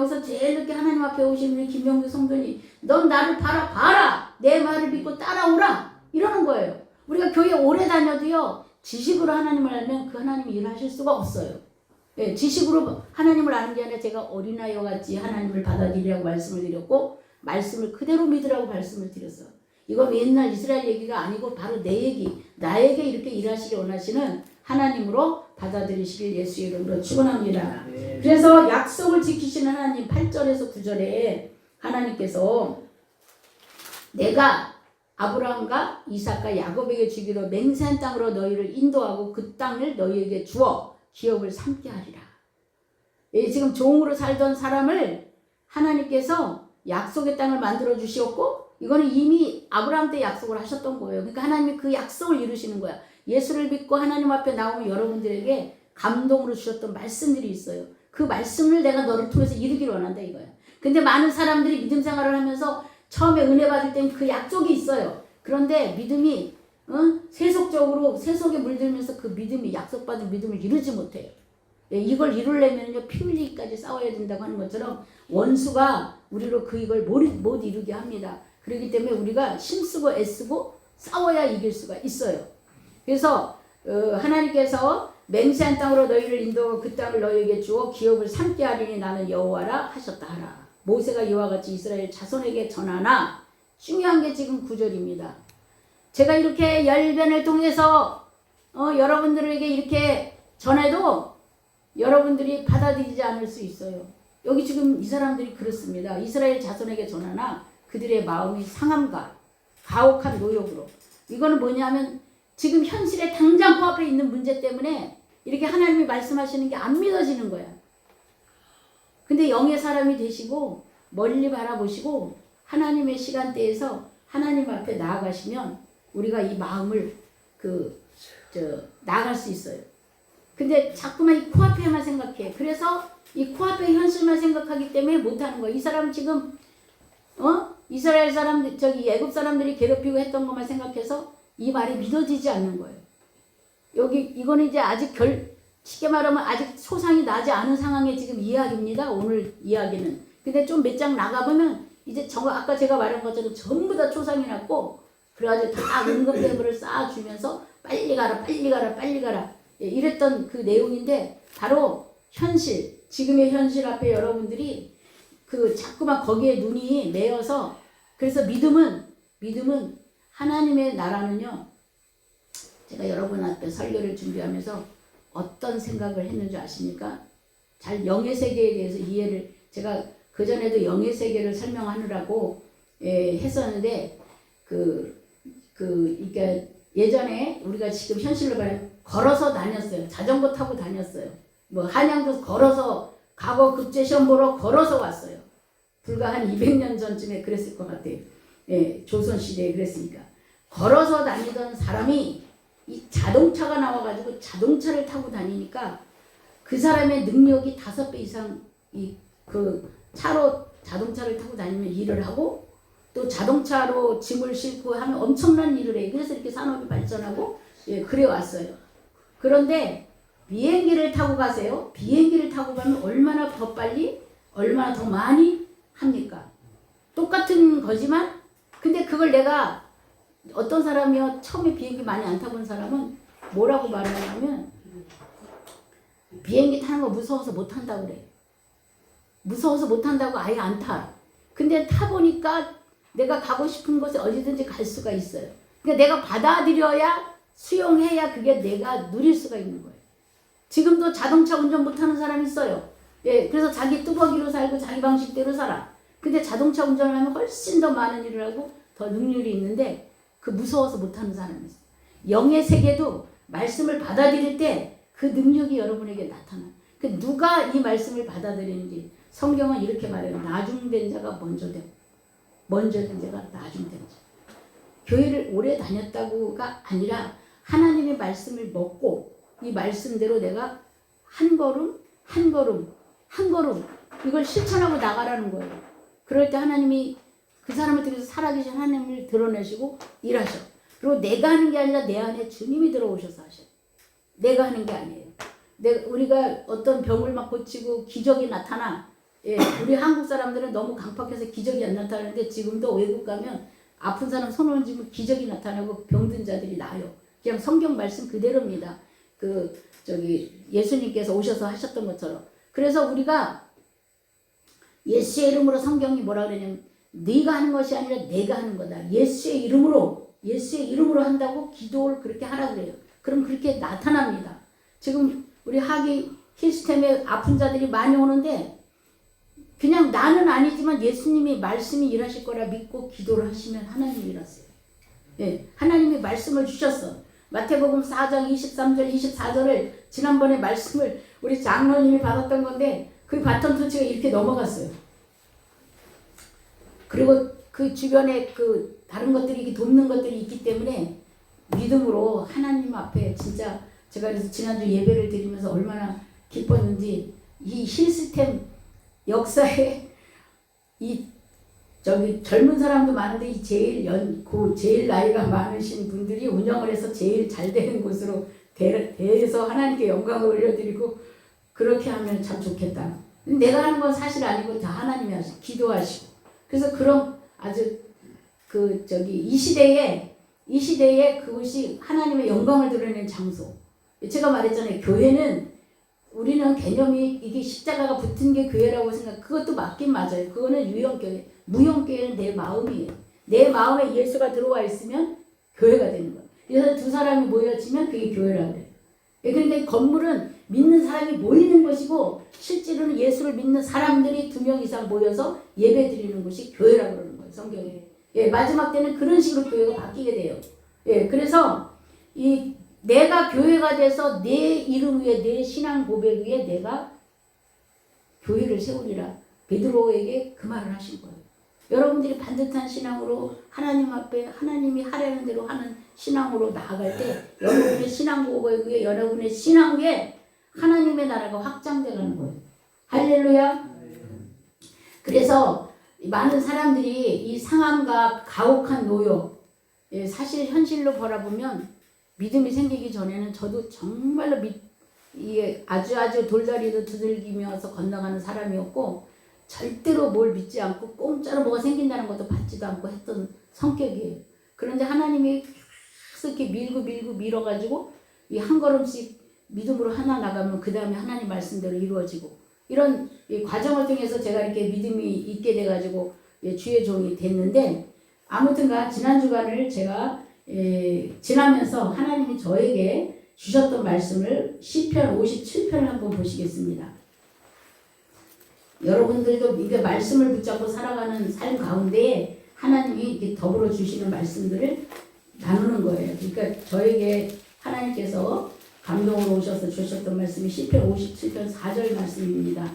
하나님 앞에 오신 우리 김병규 성도님, 넌 나를 봐라. 내 말을 믿고 따라오라. 이러는 거예요. 우리가 교회 오래 다녀도요, 지식으로 하나님을 알면 그 하나님이 일하실 수가 없어요. 지식으로 하나님을 아는 게 아니라 제가 어린아이와 같이 하나님을 받아들이라고 말씀을 드렸고, 말씀을 그대로 믿으라고 말씀을 드렸어요. 이건 옛날 이스라엘 얘기가 아니고 바로 내 얘기, 나에게 이렇게 일하시기 원하시는 하나님으로 받아들이시길 예수의 이름으로 축원합니다. 그래서 약속을 지키시는 하나님 8절에서 9절에 하나님께서 내가 아브라함과 이삭과 야곱에게 주기로 맹세한 땅으로 너희를 인도하고 그 땅을 너희에게 주어 기업을 삼게 하리라. 지금 종으로 살던 사람을 하나님께서 약속의 땅을 만들어 주시었고 이거는 이미 아브라함 때 약속을 하셨던 거예요. 그러니까 하나님이 그 약속을 이루시는 거야. 예수를 믿고 하나님 앞에 나오면 여러분들에게 감동으로 주셨던 말씀들이 있어요. 그 말씀을 내가 너를 통해서 이루기를 원한다 이거야. 근데 많은 사람들이 믿음 생활을 하면서 처음에 은혜 받을 땐 그 약속이 있어요. 그런데 믿음이 세속적으로 세속에 물들면서 그 믿음이 약속받은 믿음을 이루지 못해요. 이걸 이루려면요 피 흘리기까지 싸워야 된다고 하는 것처럼 원수가 우리로 이걸 못 이루게 합니다. 그렇기 때문에 우리가 힘쓰고 애쓰고 싸워야 이길 수가 있어요. 그래서 하나님께서 맹세한 땅으로 너희를 인도하고 그 땅을 너희에게 주어 기업을 삼게 하리니 나는 여호와라 하셨다 하라. 모세가 이와 같이 이스라엘 자손에게 전하나 중요한 게 지금 9절입니다. 제가 이렇게 열변을 통해서 여러분들에게 이렇게 전해도 여러분들이 받아들이지 않을 수 있어요. 여기 지금 이 사람들이 그렇습니다. 이스라엘 자손에게 전하나 그들의 마음이 상함과 가혹한 노역으로. 이거는 뭐냐면 지금 현실에 당장 코앞에 있는 문제 때문에 이렇게 하나님이 말씀하시는 게 안 믿어지는 거야. 근데 영의 사람이 되시고 멀리 바라보시고 하나님의 시간대에서 하나님 앞에 나아가시면 우리가 이 마음을 나아갈 수 있어요. 근데 자꾸만 이 코앞에만 생각해. 그래서 이 코앞의 현실만 생각하기 때문에 못하는 거야. 이 사람 지금 이스라엘 사람들 애굽 사람들이 괴롭히고 했던 것만 생각해서 이 말이 믿어지지 않는 거예요. 이거는 이제 아직 쉽게 말하면 아직 소상이 나지 않은 상황의 지금 이야기입니다. 오늘 이야기는. 근데 좀 몇 장 나가보면 이제 아까 제가 말한 것처럼 전부 다 초상이 났고 그래가지고 다 은금대물을 쌓아주면서 빨리 가라 빨리 가라 빨리 가라 이랬던 그 내용인데 바로 현실 지금의 현실 앞에 여러분들이 자꾸만 거기에 눈이 매여서 그래서 믿음은 하나님의 나라는요 제가 여러분 앞에 설교를 준비하면서 어떤 생각을 했는지 아십니까? 잘 영의 세계에 대해서 이해를 제가 그전에도 영의 세계를 설명하느라고 했었는데 그러니까 예전에 우리가 지금 현실로 말하면 걸어서 다녔어요. 자전거 타고 다녔어요. 뭐 한양도 걸어서 과거 국제시험 보러 걸어서 왔어요. 불과 한 200년 전쯤에 그랬을 것 같아요. 조선시대에 그랬으니까. 걸어서 다니던 사람이 이 자동차가 나와가지고 자동차를 타고 다니니까 그 사람의 능력이 5배 이상 자동차를 타고 다니면 일을 하고 또 자동차로 짐을 싣고 하면 엄청난 일을 해요. 그래서 이렇게 산업이 발전하고 그래 왔어요. 그런데 비행기를 타고 가세요. 비행기를 타고 가면 얼마나 더 빨리 얼마나 더 많이 합니까? 똑같은 거지만 근데 그걸 내가 어떤 사람이요 처음에 비행기 많이 안 타본 사람은 뭐라고 말하냐면 비행기 타는 거 무서워서 못 탄다고 그래. 무서워서 못 탄다고 아예 안 타. 근데 타보니까 내가 가고 싶은 곳에 어디든지 갈 수가 있어요. 그러니까 내가 받아들여야 수용해야 그게 내가 누릴 수가 있는 거예요. 지금도 자동차 운전 못하는 사람이 있어요. 그래서 자기 뚜벅이로 살고 자기 방식대로 살아. 근데 자동차 운전을 하면 훨씬 더 많은 일을 하고 더 능률이 있는데 그 무서워서 못하는 사람이 있어요. 영의 세계도 말씀을 받아들일 때 그 능력이 여러분에게 나타나요. 누가 이 말씀을 받아들이는지 성경은 이렇게 말해요. 나중된 자가 먼저 되고 먼저 된 자가 나중된 자. 교회를 오래 다녔다고가 아니라 하나님의 말씀을 먹고 이 말씀대로 내가 한 걸음 이걸 실천하고 나가라는 거예요. 그럴 때 하나님이 그 사람을 통해서 살아계신 하나님을 드러내시고 일하셔. 그리고 내가 하는 게 아니라 내 안에 주님이 들어오셔서 하셔. 내가 하는 게 아니에요. 우리가 어떤 병을 막 고치고 기적이 나타나. 우리 한국 사람들은 너무 강팍해서 기적이 안 나타나는데 지금도 외국 가면 아픈 사람 손 얹으면 기적이 나타나고 병든 자들이 나아요. 그냥 성경 말씀 그대로입니다. 예수님께서 오셔서 하셨던 것처럼. 그래서 우리가 예수의 이름으로 성경이 뭐라 그러냐면 네가 하는 것이 아니라 내가 하는 거다. 예수의 이름으로 한다고 기도를 그렇게 하라 그래요. 그럼 그렇게 나타납니다. 지금 우리 하기 힐스템에 아픈 자들이 많이 오는데 그냥 나는 아니지만 예수님이 말씀이 일하실 거라 믿고 기도를 하시면 하나님이 일하세요. 예, 하나님이 말씀을 주셨어. 마태복음 4장 23절 24절을 지난번에 말씀을 우리 장로님이 받았던 건데 그 바톤 터치가 이렇게 넘어갔어요. 그리고 그 주변에 그 다른 것들이 돕는 것들이 있기 때문에 믿음으로 하나님 앞에 진짜 제가 그래서 지난주 예배를 드리면서 얼마나 기뻤는지 이 힐스템 역사에 이 저기 젊은 사람도 많은데 이 제일 나이가 많으신 분들이 운영을 해서 제일 잘 되는 곳으로 대해서 하나님께 영광을 올려드리고 그렇게 하면 참 좋겠다. 내가 하는 건 사실 아니고 다 하나님이 하시고 기도하시고 그래서 그런 아주 이 시대에 그것이 하나님의 영광을 드러내는 장소. 제가 말했잖아요. 교회는 우리는 개념이 이게 십자가가 붙은 게 교회라고 생각. 그것도 맞긴 맞아요. 그거는 유형교회. 무형교회는 내 마음이에요. 내 마음에 예수가 들어와 있으면 교회가 되는 거예요. 그래서 두 사람이 모여지면 그게 교회라고 그래요. 그런데 건물은 믿는 사람이 모이는 것이고 실제로는 예수를 믿는 사람들이 2명 이상 모여서 예배 드리는 것이 교회라고 그러는 거예요. 성경에. 예, 마지막 때는 그런 식으로 교회가 바뀌게 돼요. 예, 그래서 내가 교회가 돼서 내 이름 위에 내 신앙 고백 위에 내가 교회를 세우리라. 베드로에게 그 말을 하신 거예요. 여러분들이 반듯한 신앙으로 하나님 앞에 하나님이 하라는 대로 하는 신앙으로 나아갈 때 여러분의 신앙 고백 위에 여러분의 신앙 위에 하나님의 나라가 확장돼 가는 거예요. 할렐루야. 그래서 많은 사람들이 이 상함과 가혹한 노역, 사실 현실로 바라보면 믿음이 생기기 전에는 저도 정말로 이게 아주 돌다리도 두들기면서 건너가는 사람이었고 절대로 뭘 믿지 않고 공짜로 뭐가 생긴다는 것도 받지도 않고 했던 성격이에요. 그런데 하나님이 계속 이렇게 밀어가지고 이 한 걸음씩 믿음으로 하나 나가면 그 다음에 하나님 말씀대로 이루어지고 이런 이 과정을 통해서 제가 이렇게 믿음이 있게 돼가지고 주의 종이 됐는데 아무튼가 지난 주간을 제가 지나면서 하나님이 저에게 주셨던 말씀을 시편 57편을 한번 보시겠습니다. 여러분들도 이게 말씀을 붙잡고 살아가는 삶 가운데 하나님이 이렇게 더불어 주시는 말씀들을 나누는 거예요. 그러니까 저에게 하나님께서 감동으로 오셔서 주셨던 말씀이 시편 57편 4절 말씀입니다.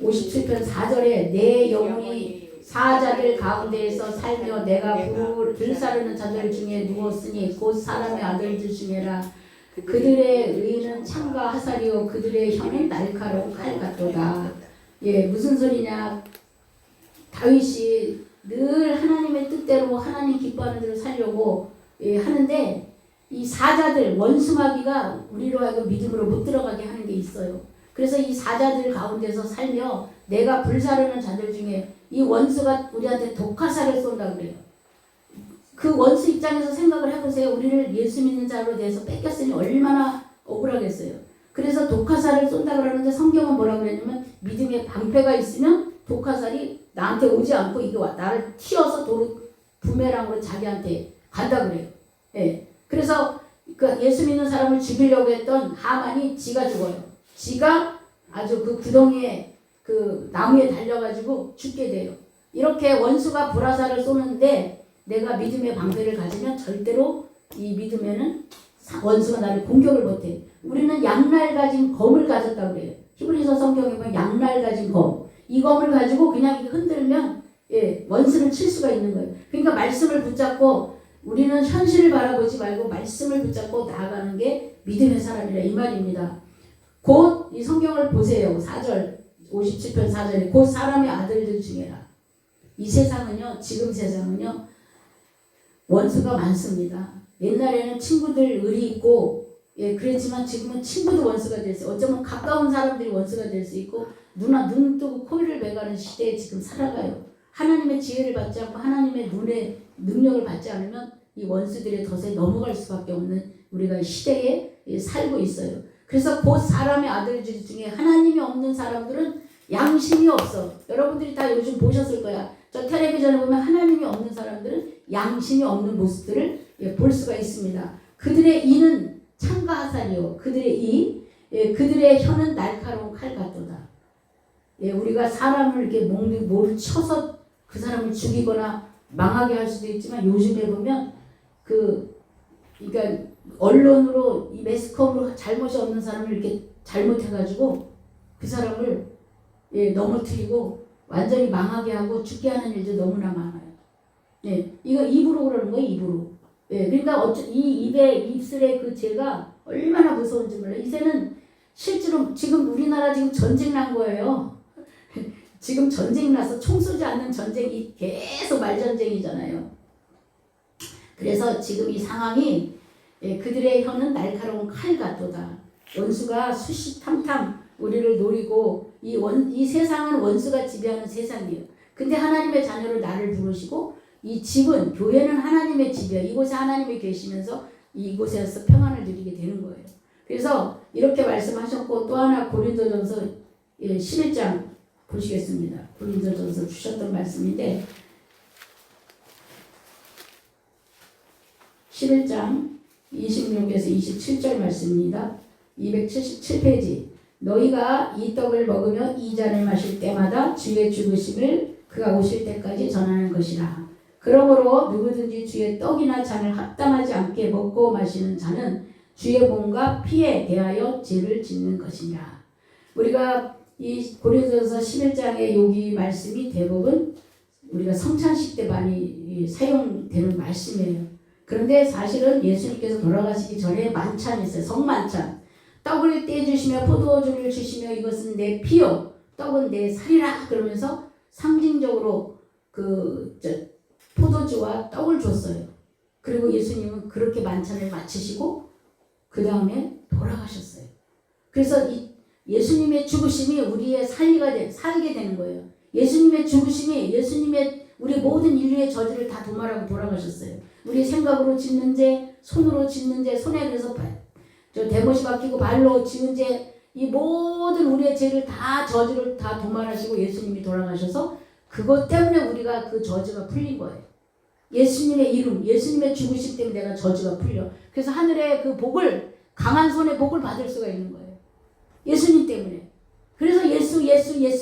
57편 4절에 내 영혼이 사자들 가운데에서 살며 내가 불사르는 자들 중에 누웠으니 곧 사람의 아들들 중에라. 그들의 의는 창과 화살이요 그들의 혀는 날카로운 칼 같도다. 예, 무슨 소리냐? 다윗이 늘 하나님의 뜻대로 하나님 기뻐하는 대로 살려고 하는데 이 사자들 원수마귀가 우리로 하여금 믿음으로 못 들어가게 하는 게 있어요. 그래서 이 사자들 가운데서 살며 내가 불사르는 자들 중에 이 원수가 우리한테 독화살을 쏜다 그래요. 그 원수 입장에서 생각을 해보세요. 우리를 예수 믿는 자로 대해서 뺏겼으니 얼마나 억울하겠어요. 그래서 독화살을 쏜다 그러는데 성경은 뭐라고 그랬냐면 믿음의 방패가 있으면 독화살이 나한테 오지 않고 이게 나를 튀어서 도로 부메랑으로 자기한테 간다 그래요. 예. 그래서 그 예수 믿는 사람을 죽이려고 했던 하만이 지가 죽어요. 지가 아주 그 구덩이에 그 나무에 달려가지고 죽게 돼요. 이렇게 원수가 불화살을 쏘는데 내가 믿음의 방패를 가지면 절대로 이 믿음에는 원수가 나를 공격을 못해. 우리는 양날 가진 검을 가졌다고 그래요. 히브리서 성경에 보면 양날 가진 검. 이 검을 가지고 그냥 흔들면 원수를 칠 수가 있는 거예요. 그러니까 말씀을 붙잡고 우리는 현실을 바라보지 말고 말씀을 붙잡고 나아가는 게 믿음의 사람이라 이 말입니다. 곧 이 성경을 보세요. 4절 57편 4절에 곧 사람의 아들들 중에라. 이 세상은요, 지금 세상은요 원수가 많습니다. 옛날에는 친구들 의리 있고 그랬지만 지금은 친구도 원수가 될 수, 어쩌면 가까운 사람들이 원수가 될 수 있고 눈 뜨고 코를 베가는 시대에 지금 살아가요. 하나님의 지혜를 받지 않고 하나님의 눈의 능력을 받지 않으면 이 원수들의 덫에 넘어갈 수밖에 없는 우리가 시대에 살고 있어요. 그래서 곧 사람의 아들들 중에 하나님이 없는 사람들은 양심이 없어. 여러분들이 다 요즘 보셨을 거야. 저 텔레비전에 보면 하나님이 없는 사람들은 양심이 없는 모습들을 볼 수가 있습니다. 그들의 이는 창과 화살이요 그들의 그들의 혀는 날카로운 칼 같도다. 우리가 사람을 이렇게 뭐를 쳐서 그 사람을 죽이거나 망하게 할 수도 있지만 요즘에 보면 그러니까 언론으로 이 매스컴으로 잘못이 없는 사람을 이렇게 잘못해가지고 그 사람을 넘어뜨리고 완전히 망하게 하고 죽게 하는 일도 너무나 많아요. 이거 입으로 그러는 거예요, 입으로. 그러니까 이 입술의 그 죄가 얼마나 무서운지 몰라요. 이 죄는 실제로 지금 우리나라 지금 전쟁 난 거예요. 지금 전쟁 나서 총 쏘지 않는 전쟁이 계속 말전쟁이잖아요. 그래서 지금 이 상황이 그들의 혀는 날카로운 칼 같도다. 원수가 수시탐탐 우리를 노리고 이 세상은 원수가 지배하는 세상이에요. 근데 하나님의 자녀로 나를 부르시고 이 집은 교회는 하나님의 집이에요. 이곳에 하나님이 계시면서 이곳에서 평안을 누리게 되는 거예요. 그래서 이렇게 말씀하셨고 또 하나 고린도전서 11장 보시겠습니다. 고린도전서 주셨던 말씀인데 11장 26에서 27절 말씀입니다. 277페이지. 너희가 이 떡을 먹으며 이 잔을 마실 때마다 주의 죽으심을 그가 오실 때까지 전하는 것이라. 그러므로 누구든지 주의 떡이나 잔을 합당하지 않게 먹고 마시는 자는 주의 몸과 피에 대하여 죄를 짓는 것이니라. 우리가 이 고린도전서 11장의 여기 말씀이 대부분 우리가 성찬식 때 많이 사용되는 말씀이에요. 그런데 사실은 예수님께서 돌아가시기 전에 만찬이 있어요. 성만찬. 떡을 떼주시며 포도주를 주시며 이것은 내 피요 떡은 내 살이라 그러면서 상징적으로 포도주와 떡을 줬어요. 그리고 예수님은 그렇게 만찬을 마치시고 그 다음에 돌아가셨어요. 그래서 이 예수님의 죽으심이 우리의 살게 되는 거예요. 예수님의 죽으심이 예수님의 우리 모든 인류의 저주를 다 도말하고 돌아가셨어요. 우리 생각으로 짓는 죄, 손으로 짓는 죄, 손에 그래서 대못이 박히고 발로 지은 죄, 이 모든 우리의 죄를 다 저주를 다 도말하시고 예수님이 돌아가셔서 그것 때문에 우리가 그 저주가 풀린 거예요. 예수님의 이름, 예수님의 죽으심 때문에 내가 저주가 풀려. 그래서 하늘의 그 복을 강한 손의 복을 받을 수가 있는 거예요. 예수님 때문에. 그래서 예수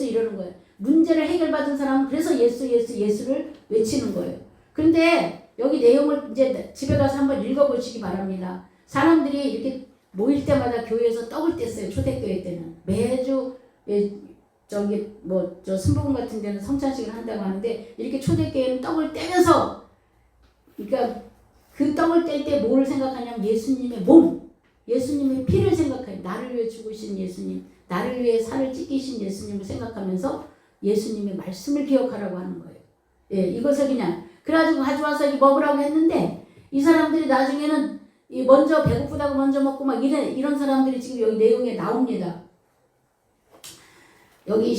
이러는 거예요. 문제를 해결받은 사람은 그래서 예수를 외치는 거예요. 그런데 여기 내용을 이제 집에 가서 한번 읽어보시기 바랍니다. 사람들이 이렇게 모일 때마다 교회에서 떡을 뗐어요. 초대교회 때는 매주 저 순복음 같은 데는 성찬식을 한다고 하는데 이렇게 초대교회는 떡을 떼면서 그러니까 그 떡을 뗄 때 뭘 생각하냐면 예수님의 몸, 예수님의 피를 생각해요. 나를 위해 죽으신 예수님, 나를 위해 살을 찢기신 예수님을 생각하면서 예수님의 말씀을 기억하라고 하는 거예요. 이것을 그냥 그래가지고 가져와서 먹으라고 했는데 이 사람들이 나중에는 먼저 배고프다고 먼저 먹고 막 이런 사람들이 지금 여기 내용에 나옵니다. 여기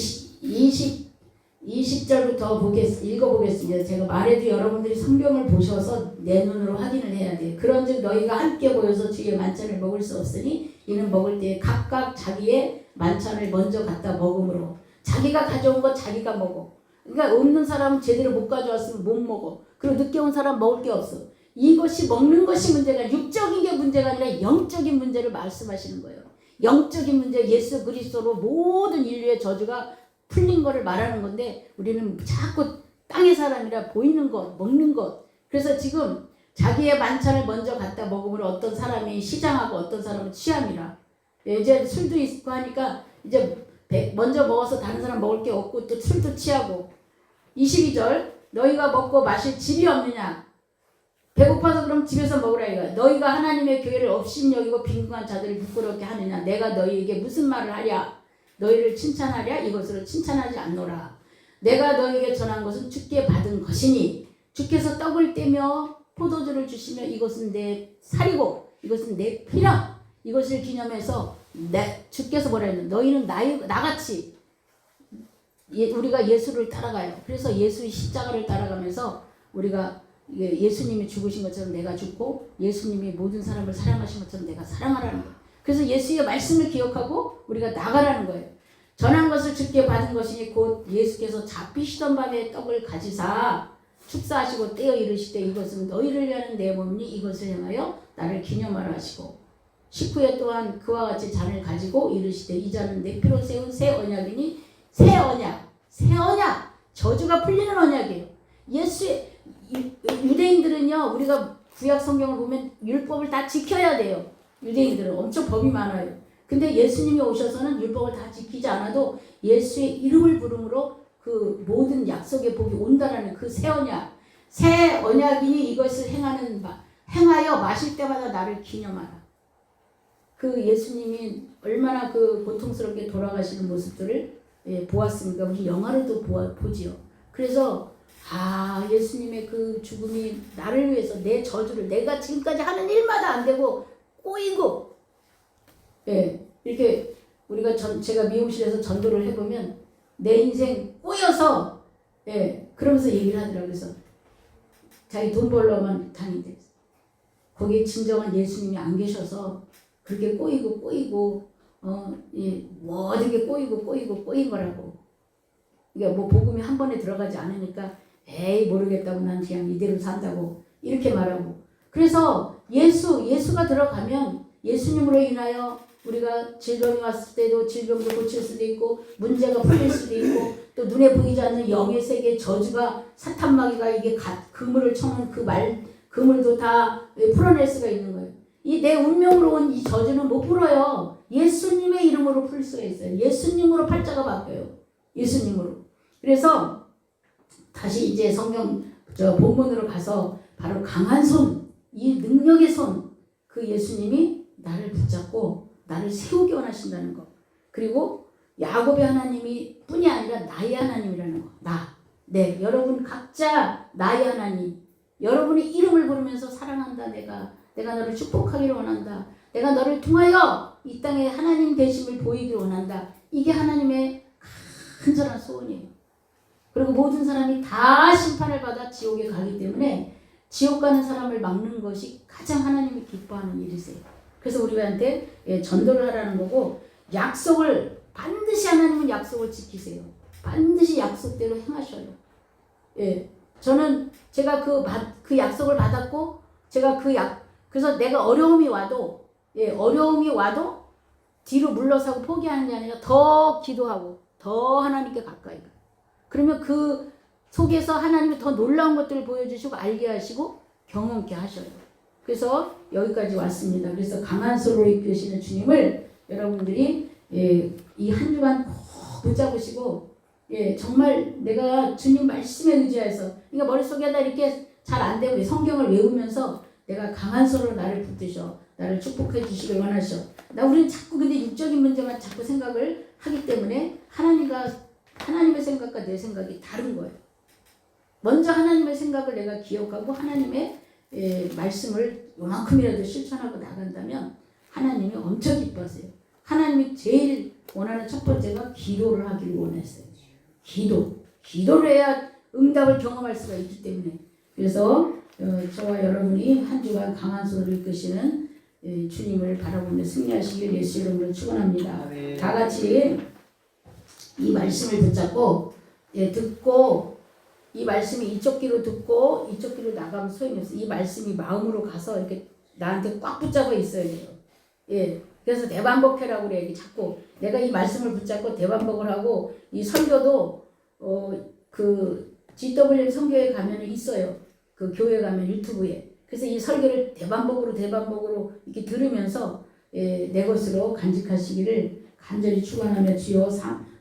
20절부터 읽어보겠습니다. 제가 말해도 여러분들이 성경을 보셔서 내 눈으로 확인을 해야 돼요. 그런즉 너희가 함께 모여서 주의 만찬을 먹을 수 없으니 이는 먹을 때 각각 자기의 만찬을 먼저 갖다 먹음으로 자기가 가져온 것 자기가 먹어. 그러니까 없는 사람은 제대로 못 가져왔으면 못 먹어. 그리고 늦게 온 사람 먹을 게 없어. 이것이 먹는 것이 문제가 육적인 게 문제가 아니라 영적인 문제를 말씀하시는 거예요. 영적인 문제, 예수 그리스도로 모든 인류의 저주가 풀린 거를 말하는 건데 우리는 자꾸 땅의 사람이라 보이는 것, 먹는 것. 그래서 지금 자기의 만찬을 먼저 갖다 먹으므로 어떤 사람이 시장하고 어떤 사람은 취함이라. 이제 술도 있고 하니까 이제 먼저 먹어서 다른 사람 먹을 게 없고 또 술도 취하고. 22절 너희가 먹고 마실 집이 없느냐. 배고파서 그럼 집에서 먹으라 이거야. 너희가 하나님의 교회를 업신여기고 빈궁한 자들을 부끄럽게 하느냐. 내가 너희에게 무슨 말을 하랴. 너희를 칭찬하랴. 이것으로 칭찬하지 않노라. 내가 너희에게 전한 것은 주께 받은 것이니 주께서 떡을 떼며 포도주를 주시며 이것은 내 살이고 이것은 내 피라. 이것을 기념해서 주께서 뭐라 했냐. 너희는 나같이 우리가 예수를 따라가요. 그래서 예수의 십자가를 따라가면서 우리가 예수님이 죽으신 것처럼 내가 죽고 예수님이 모든 사람을 사랑하신 것처럼 내가 사랑하라는 거예요. 그래서 예수의 말씀을 기억하고 우리가 나가라는 거예요. 전한 것을 주께 받은 것이니 곧 예수께서 잡히시던 밤에 떡을 가지사 축사하시고 떼어 이르시되 이것은 너희를 위하는 내 몸이니 이것을 향하여 나를 기념하라 하시고 19회 또한 그와 같이 잔을 가지고 이르시되 이 잔은 내 피로 세운 새 언약이니 새 언약 저주가 풀리는 언약이에요. 예수의 유대인들은요 우리가 구약 성경을 보면 율법을 다 지켜야 돼요. 유대인들은 엄청 법이 많아요. 근데 예수님이 오셔서는 율법을 다 지키지 않아도 예수의 이름을 부름으로 그 모든 약속의 복이 온다라는 그 새 언약이니 이것을 행하여 마실 때마다 나를 기념하라. 그 예수님이 얼마나 그 고통스럽게 돌아가시는 모습들을 보았습니까? 우리 영화로도 보지요. 그래서 예수님의 그 죽음이 나를 위해서 내 저주를 내가 지금까지 하는 일마다 안 되고 꼬이고 이렇게 우리가 제가 미용실에서 전도를 해보면 내 인생 꼬여서 그러면서 얘기를 하더라고요. 그래서 자기 돈 벌러만 다닌대. 거기에 진정한 예수님이 안 계셔서 그렇게 꼬이고 모든 게 꼬인 거라고. 그러니까 뭐 복음이 한 번에 들어가지 않으니까 에이 모르겠다고 난 그냥 이대로 산다고 이렇게 말하고. 그래서 예수가 들어가면 예수님으로 인하여 우리가 질병이 왔을 때도 질병도 고칠 수도 있고 문제가 풀릴 수도 있고 또 눈에 보이지 않는 영의 세계 저주가 사탄마귀가 이게 그물을 쳐는 그물도 다 풀어낼 수가 있는 거예요. 이 내 운명으로 온 이 저주는 못 풀어요. 예수님의 이름으로 풀 수가 있어요. 예수님으로 팔자가 바뀌어요. 예수님으로. 그래서 다시 이제 성경 본문으로 가서 바로 강한 손, 이 능력의 손, 그 예수님이 나를 붙잡고 나를 세우기 원하신다는 거. 그리고 야곱의 하나님이 뿐이 아니라 나의 하나님이라는 거. 여러분 각자 나의 하나님. 여러분의 이름을 부르면서 사랑한다. 내가 너를 축복하기를 원한다. 내가 너를 통하여 이 땅에 하나님 되심을 보이기를 원한다. 이게 하나님의 간절한 소원이에요. 그리고 모든 사람이 다 심판을 받아 지옥에 가기 때문에 지옥 가는 사람을 막는 것이 가장 하나님이 기뻐하는 일이세요. 그래서 우리한테 전도를 하라는 거고, 약속을 반드시 하나님은 약속을 지키세요. 반드시 약속대로 행하셔요. 저는 제가 그 약속을 받았고, 그래서 내가 어려움이 와도 뒤로 물러서고 포기하는 게 아니라 더 기도하고 더 하나님께 가까이 가요. 그러면 그 속에서 하나님이 더 놀라운 것들을 보여주시고 알게 하시고 경험케 하셔요. 그래서 여기까지 왔습니다. 그래서 강한 손으로 이끄시는 주님을 여러분들이 이 한 주간 꼭 붙잡으시고 정말 내가 주님 말씀에 의지해서, 그러니까 머릿속에다 이렇게 잘 안 되고 성경을 외우면서 내가 강한 손으로 나를 붙드셔, 나를 축복해 주시길 원하셔. 우리는 자꾸 근데 육적인 문제만 자꾸 생각을 하기 때문에 하나님의 생각과 내 생각이 다른 거예요. 먼저 하나님의 생각을 내가 기억하고 하나님의 말씀을 요만큼이라도 실천하고 나간다면 하나님이 엄청 기뻐하세요. 하나님이 제일 원하는 첫 번째가 기도를 하기를 원했어요. 기도를 해야 응답을 경험할 수가 있기 때문에. 그래서 저와 여러분이 한 주간 강한 손으로 이끄시는 주님을 바라보며 승리하시길 예수 이름으로 축원합니다. 다 같이 이 말씀을 붙잡고 듣고, 이 말씀이 이쪽 귀로 듣고 이쪽 귀로 나가면 소용이 없어요. 이 말씀이 마음으로 가서 이렇게 나한테 꽉 붙잡아 있어야 돼요. 그래서 대반복해라고 그래요. 자꾸 내가 이 말씀을 붙잡고 대반복을 하고, 이 설교도 그 GWM 선교회 가면 있어요. 그 교회 가면 유튜브에. 그래서 이 설교를 대반복으로 이렇게 들으면서 내 것으로 간직하시기를 간절히 축원하며 주여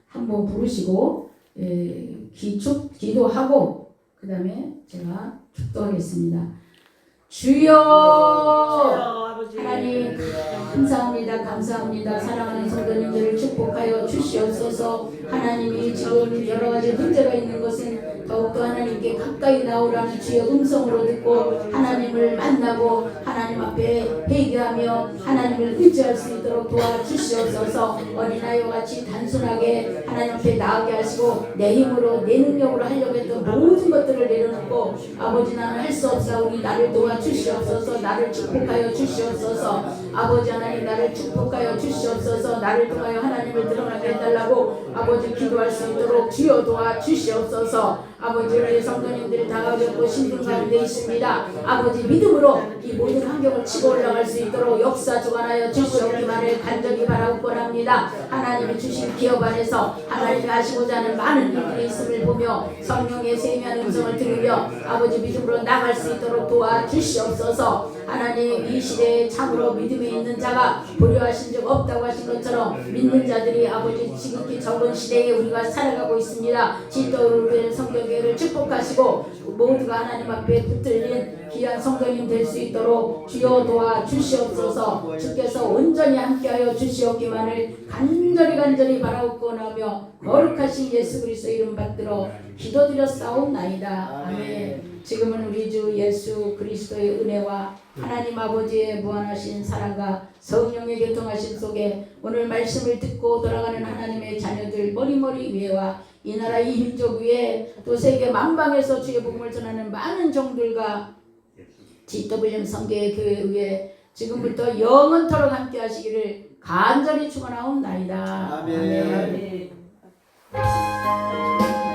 한번 부르시고 기도하고 그 다음에 제가 축도하겠습니다. 주여 하나님 감사합니다. 사랑하는 성도님들을 축복하여 주시옵소서. 하나님이 지금 여러 가지 문제가 있는 것은 더욱더 하나님께 가까이 나오라는 주의 음성으로 듣고 하나님을 만나고 하나님 앞에 회개하며 하나님을 의지할 수 있도록 도와주시옵소서. 어린아이와 같이 단순하게 하나님 앞에 나아가게 하시고 내 힘으로 내 능력으로 하려고 했던 모든 것들을 내려놓고 아버지 나는 할 수 없사오니 나를 도와주시옵소서. 나를 축복하여 주시옵소서. 아버지 하나님 나를 축복하여 주시옵소서. 나를 통하여 하나님을 드러나게 해달라고 아버지 기도할 수 있도록 주여 도와 주시옵소서. 아버지 우리 성도님들이 다 어렵고 신분 가운데 있습니다. 아버지 믿음으로 이 모든 환경을 치고 올라갈 수 있도록 역사 주관하여 주시옵기만을 간절히 바라옵고 합니다. 하나님이 주신 기업 안에서 하나님이 하시고자 하는 많은 일들이 있음을 보며 성령의 세미한 음성을 들으며 아버지 믿음으로 나갈 수 있도록 도와주시옵소서. 하나님 이 시대에 참으로 믿음에 있는 자가 보려하신 적 없다고 하신 것처럼 믿는 자들이 아버지 지극히 적은 시대에 우리가 살아가고 있습니다. 진도를 성경교회를 축복하시고 모두가 하나님 앞에 붙들린 귀한 성도님 될 수 있도록 주여 도와 주시옵소서. 주께서 온전히 함께하여 주시옵기만을 간절히 바라옵고 나며 거룩하신 예수 그리스도 이름 받들어 기도드렸사옵나이다. 아멘. 지금은 우리 주 예수 그리스도의 은혜와 하나님 아버지의 무한하신 사랑과 성령의 교통하심 속에 오늘 말씀을 듣고 돌아가는 하나님의 자녀들 머리머리 위에와 이 나라 이 민족 위에 또 세계 만방에서 주의 복음을 전하는 많은 종들과 GWM 성교의 교회 위에 지금부터 영원토록 함께 하시기를 간절히 축원하옵나이다. 아멘. 아멘.